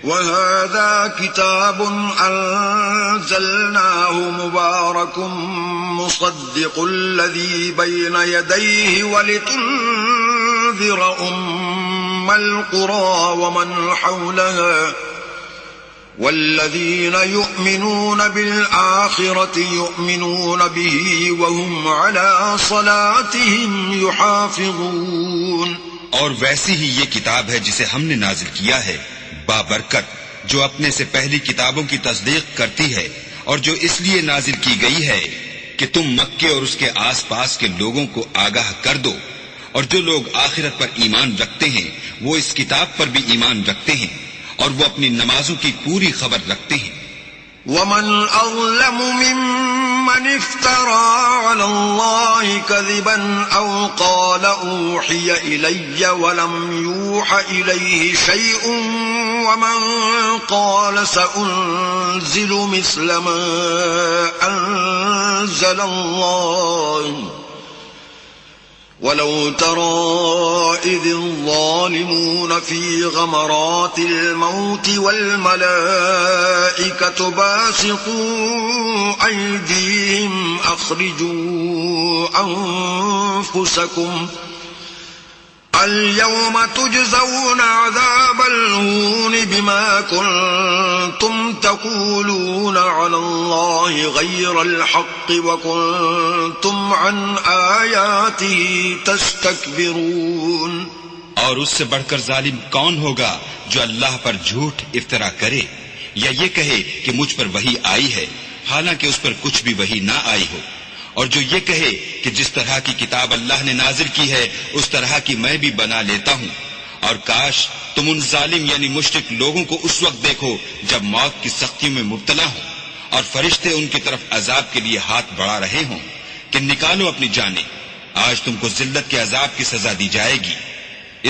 وَهَذَا كِتَابٌ أَنزَلْنَاهُ مُبَارَكٌ مُصَدِّقُ الَّذِي بَيْنَ يَدَيْهِ وَلِتُنذِرَ أُمَّ الْقُرَى وَمَنْ حَوْلَهَا وَالَّذِينَ يُؤْمِنُونَ بِالْآخِرَةِ يُؤْمِنُونَ بِهِ وَهُمْ عَلَى صَلَاتِهِمْ يُحَافِظُونَ. اور ویسی ہی یہ کتاب ہے جسے ہم نے نازل کیا ہے، بابرکت، جو اپنے سے پہلی کتابوں کی تصدیق کرتی ہے، اور جو اس لیے نازل کی گئی ہے کہ تم مکے اور اس کے آس پاس کے لوگوں کو آگاہ کر دو. اور جو لوگ آخرت پر ایمان رکھتے ہیں وہ اس کتاب پر بھی ایمان رکھتے ہیں، اور وہ اپنی نمازوں کی پوری خبر رکھتے ہیں. وَمَنْ أَظْلَمُ مِمَّنِ افْتَرَى عَلَى اللَّهِ كَذِبًا أَوْ قَالَ أُوحِيَ إِلَيَّ وَلَمْ يُوحَ إِلَيْهِ شَيْءٌ وَمَنْ قَالَ سَأُنزِلُ مِثْلَ مَا أَنزَلَ اللَّهُ ولو ترى إذ الظالمون في غمرات الموت والملائكة باسطوا أيديهم أخرجوا أنفسكم اليوم تجزون عذاب الهون بما كنتم تقولون على الله غير الحق وكنتم عن آياته تستكبرون. اور اس سے بڑھ کر ظالم کون ہوگا جو اللہ پر جھوٹ افطرا کرے یا یہ کہے کہ مجھ پر وحی آئی ہے حالانکہ اس پر کچھ بھی وحی نہ آئی ہو، اور جو یہ کہے کہ جس طرح کی کتاب اللہ نے نازل کی ہے اس طرح کی میں بھی بنا لیتا ہوں. اور کاش تم ان ظالم یعنی مشرک لوگوں کو اس وقت دیکھو جب موت کی سختیوں میں مبتلا ہوں اور فرشتے ان کی طرف عذاب کے لیے ہاتھ بڑھا رہے ہوں کہ نکالو اپنی جانیں، آج تم کو ذلت کے عذاب کی سزا دی جائے گی،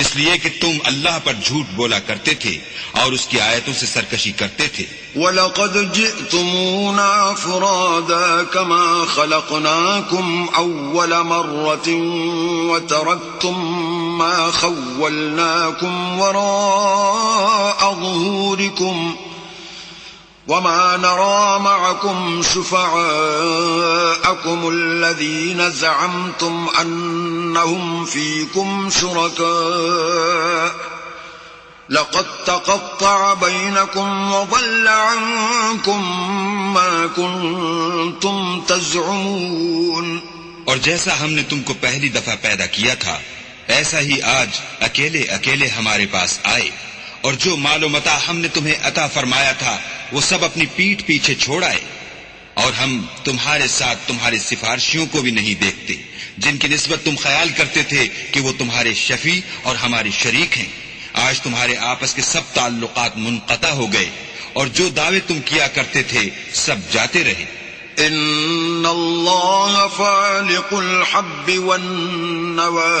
اس لیے کہ تم اللہ پر جھوٹ بولا کرتے تھے اور اس کی آیتوں سے سرکشی کرتے تھے. وَلَقَدْ جِئْتُمُونَا فُرَادَا كَمَا خَلَقْنَاكُمْ أَوَّلَ مَرَّةٍ وَتَرَكْتُمْ مَا خَوَّلْنَاكُمْ وَرَاءَ ظُهُورِكُمْ وَمَا نَرَى مَعَكُمْ شُفَعَاءَكُمُ الَّذِينَ زَعَمْتُمْ أَنَّهُمْ فِيكُمْ شُرَكَاءُ لَقَدْ تَقَطَّعَ بَيْنَكُمْ وَضَلَّ عَنكُمْ مَا كُنتُمْ تَزْعُمُونَ. اور جیسا ہم نے تم کو پہلی دفعہ پیدا کیا تھا ایسا ہی آج اکیلے اکیلے ہمارے پاس آئے، اور جو مال و متاع ہم نے تمہیں عطا فرمایا تھا وہ سب اپنی پیٹھ پیچھے چھوڑ آئے، اور ہم تمہارے ساتھ تمہارے سفارشیوں کو بھی نہیں دیکھتے جن کی نسبت تم خیال کرتے تھے کہ وہ تمہارے شفیع اور ہمارے شریک ہیں. آج تمہارے آپس کے سب تعلقات منقطع ہو گئے اور جو دعوے تم کیا کرتے تھے سب جاتے رہے. ان اللہ فالق الحب والنوى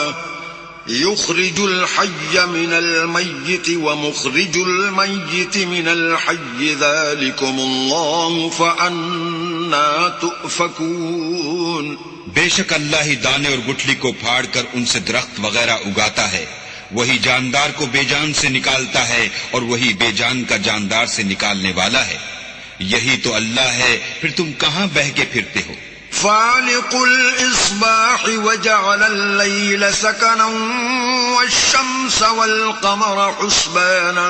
يخرج الحي من الميت ومخرج الميت من الحي ذلكم الله فأنا تؤفكون. بے شک اللہ ہی دانے اور گٹھلی کو پھاڑ کر ان سے درخت وغیرہ اگاتا ہے، وہی جاندار کو بے جان سے نکالتا ہے اور وہی بے جان کا جاندار سے نکالنے والا ہے. یہی تو اللہ ہے، پھر تم کہاں بہہ کے پھرتے ہو. فالق الإصباح وجعل الليل سكنا والشمس والقمر حسبانا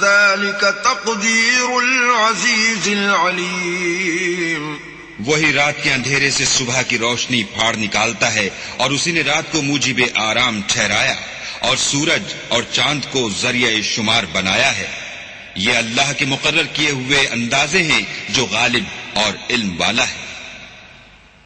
ذلك تقدير العزيز العليم. وہی رات کے اندھیرے سے صبح کی روشنی پھاڑ نکالتا ہے اور اسی نے رات کو موجب آرام ٹھہرایا اور سورج اور چاند کو ذریعہ شمار بنایا ہے. یہ اللہ کے مقرر کیے ہوئے اندازے ہیں جو غالب اور علم والا ہے.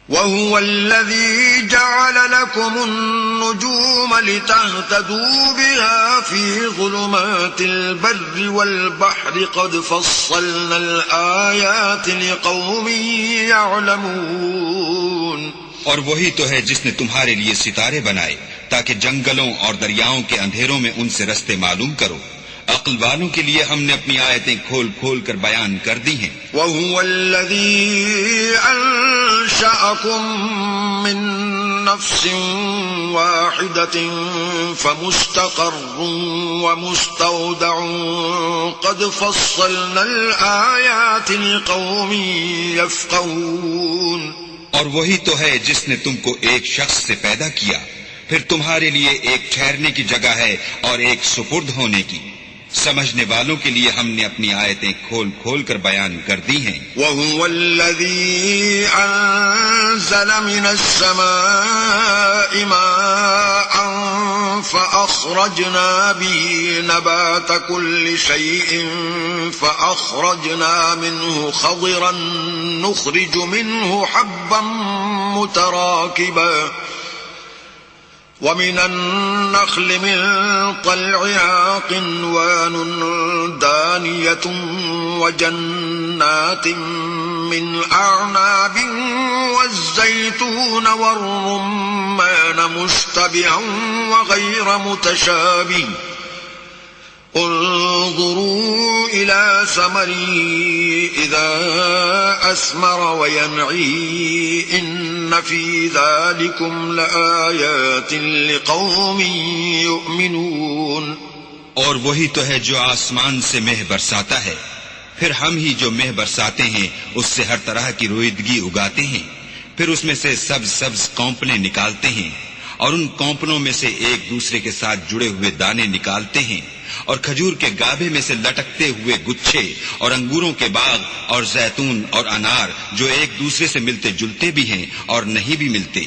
وَهُوَ الَّذِي جَعَلَ لَكُمُ النُّجُومَ لِتَهْتَدُوا بِهَا فِي ظُلُمَاتِ الْبَرِّ وَالْبَحْرِ قَدْ فَصَّلْنَا الْآيَاتِ لِقَوْمٍ يَعْلَمُونَ. اور وہی تو ہے جس نے تمہارے لیے ستارے بنائے تاکہ جنگلوں اور دریاؤں کے اندھیروں میں ان سے رستے معلوم کرو. عقل والوں کے لیے ہم نے اپنی آیتیں کھول کھول کر بیان کر دی ہیں. وَهُوَ الَّذِي أَنشَأَكُم مِّن نَّفْسٍ وَاحِدَةٍ فَمُسْتَقَرٌّ وَمُسْتَوْدَعٌ قَدْ فَصَّلْنَا الْآيَاتِ لِقَوْمٍ يَفْقَهُونَ. اور وہی تو ہے جس نے تم کو ایک شخص سے پیدا کیا، پھر تمہارے لیے ایک ٹھہرنے کی جگہ ہے اور ایک سپرد ہونے کی. سمجھنے والوں کے لیے ہم نے اپنی آیتیں کھول کھول کر بیان کر دی ہیں. وَهُوَ الَّذِي أَنزَلَ مِنَ السَّمَاءِ مَاءً فَأَخْرَجْنَا بِهِ نَبَاتَ كُلِّ شَيْءٍ فَأَخْرَجْنَا مِنْهُ خَضِرًا نُخْرِجُ مِنْهُ حَبًّا مُتَرَاكِبًا وَمِنَ النَّخْلِ مِن طَلْعِهَا قِنْوَانٌ دَانِيَةٌ وَجَنَّاتٍ مِّنْ أَعْنَابٍ وَالزَّيْتُونَ وَالرُّمَّانَ مُشْتَبِهًا وَغَيْرَ مُتَشَابِهٍ انظروا إلى ثمره إذا أثمر وينعي إن في ذلكم لآيات لقوم يؤمنون. اور وہی تو ہے جو آسمان سے مہ برساتا ہے، پھر ہم ہی جو مہ برساتے ہیں اس سے ہر طرح کی رویدگی اگاتے ہیں، پھر اس میں سے سبز سبز کونپلیں نکالتے ہیں، اور ان کونپلوں میں سے ایک دوسرے کے ساتھ جڑے ہوئے دانے نکالتے ہیں، اور کھجور کے گابھے میں سے لٹکتے ہوئے گچھے، اور انگوروں کے باغ اور زیتون اور انار جو ایک دوسرے سے ملتے جلتے بھی ہیں اور نہیں بھی ملتے.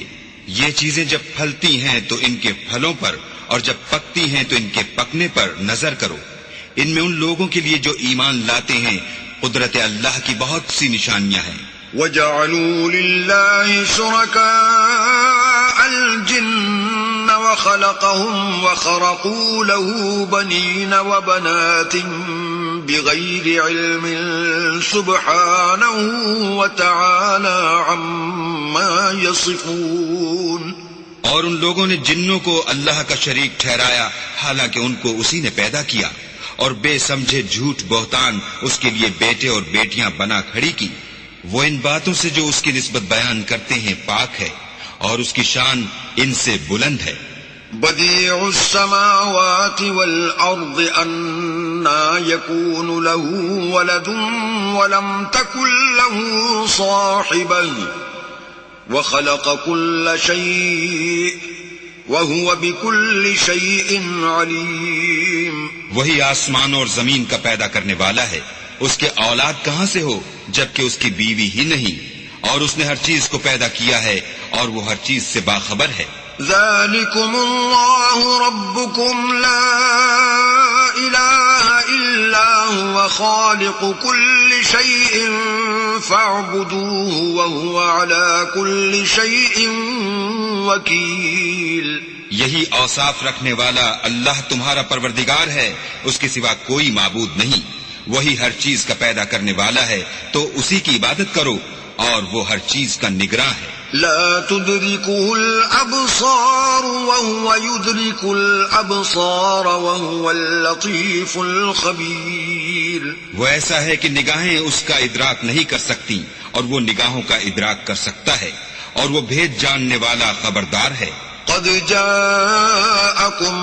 یہ چیزیں جب پھلتی ہیں تو ان کے پھلوں پر، اور جب پکتی ہیں تو ان کے پکنے پر نظر کرو. ان میں ان لوگوں کے لیے جو ایمان لاتے ہیں قدرت اللہ کی بہت سی نشانیاں ہیں. وَجَعَلُوا لِلَّهِ شُرَكَاءَ الْجِنَّ وَخَلَقَهُمْ وَخَرَقُوا لَهُ بَنِينَ وَبَنَاتٍ بِغَيْرِ عِلْمٍ سُبْحَانَهُ وَتَعَالَى عَمَّا يَصِفُونَ. اور ان لوگوں نے جنوں کو اللہ کا شریک ٹھہرایا حالانکہ ان کو اسی نے پیدا کیا، اور بے سمجھے جھوٹ بہتان اس کے لیے بیٹے اور بیٹیاں بنا کھڑی کی. وہ ان باتوں سے جو اس کی نسبت بیان کرتے ہیں پاک ہے، اور اس کی شان ان سے بلند ہے. بديع السماوات والأرض أنى يكون له ولد ولم تكن له صاحبة وخلق كل شيء وهو بكل شيء عليم. وہی آسمان اور زمین کا پیدا کرنے والا ہے، اس کے اولاد کہاں سے ہو جبکہ اس کی بیوی ہی نہیں، اور اس نے ہر چیز کو پیدا کیا ہے اور وہ ہر چیز سے باخبر ہے. ذلكم الله ربكم لا إله إلا هو خالق كل شيء فاعبدوه وهو على كل شيء وكيل. یہی اوصاف رکھنے والا اللہ تمہارا پروردگار ہے، اس کے سوا کوئی معبود نہیں. وہی ہر چیز کا پیدا کرنے والا ہے تو اسی کی عبادت کرو، اور وہ ہر چیز کا نگراں ہے. لا تدركه الأبصار وهو يدرك الأبصار وهو اللطيف الخبير. وہ ایسا ہے کہ نگاہیں اس کا ادراک نہیں کر سکتی، اور وہ نگاہوں کا ادراک کر سکتا ہے، اور وہ بھید جاننے والا خبردار ہے. قد جاءكم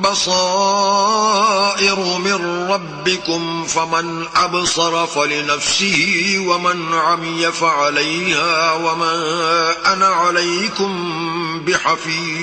بصائر من ربكم فمن أبصر فلنفسه ومن عمي فعليها وما أنا عليكم بحفيظ.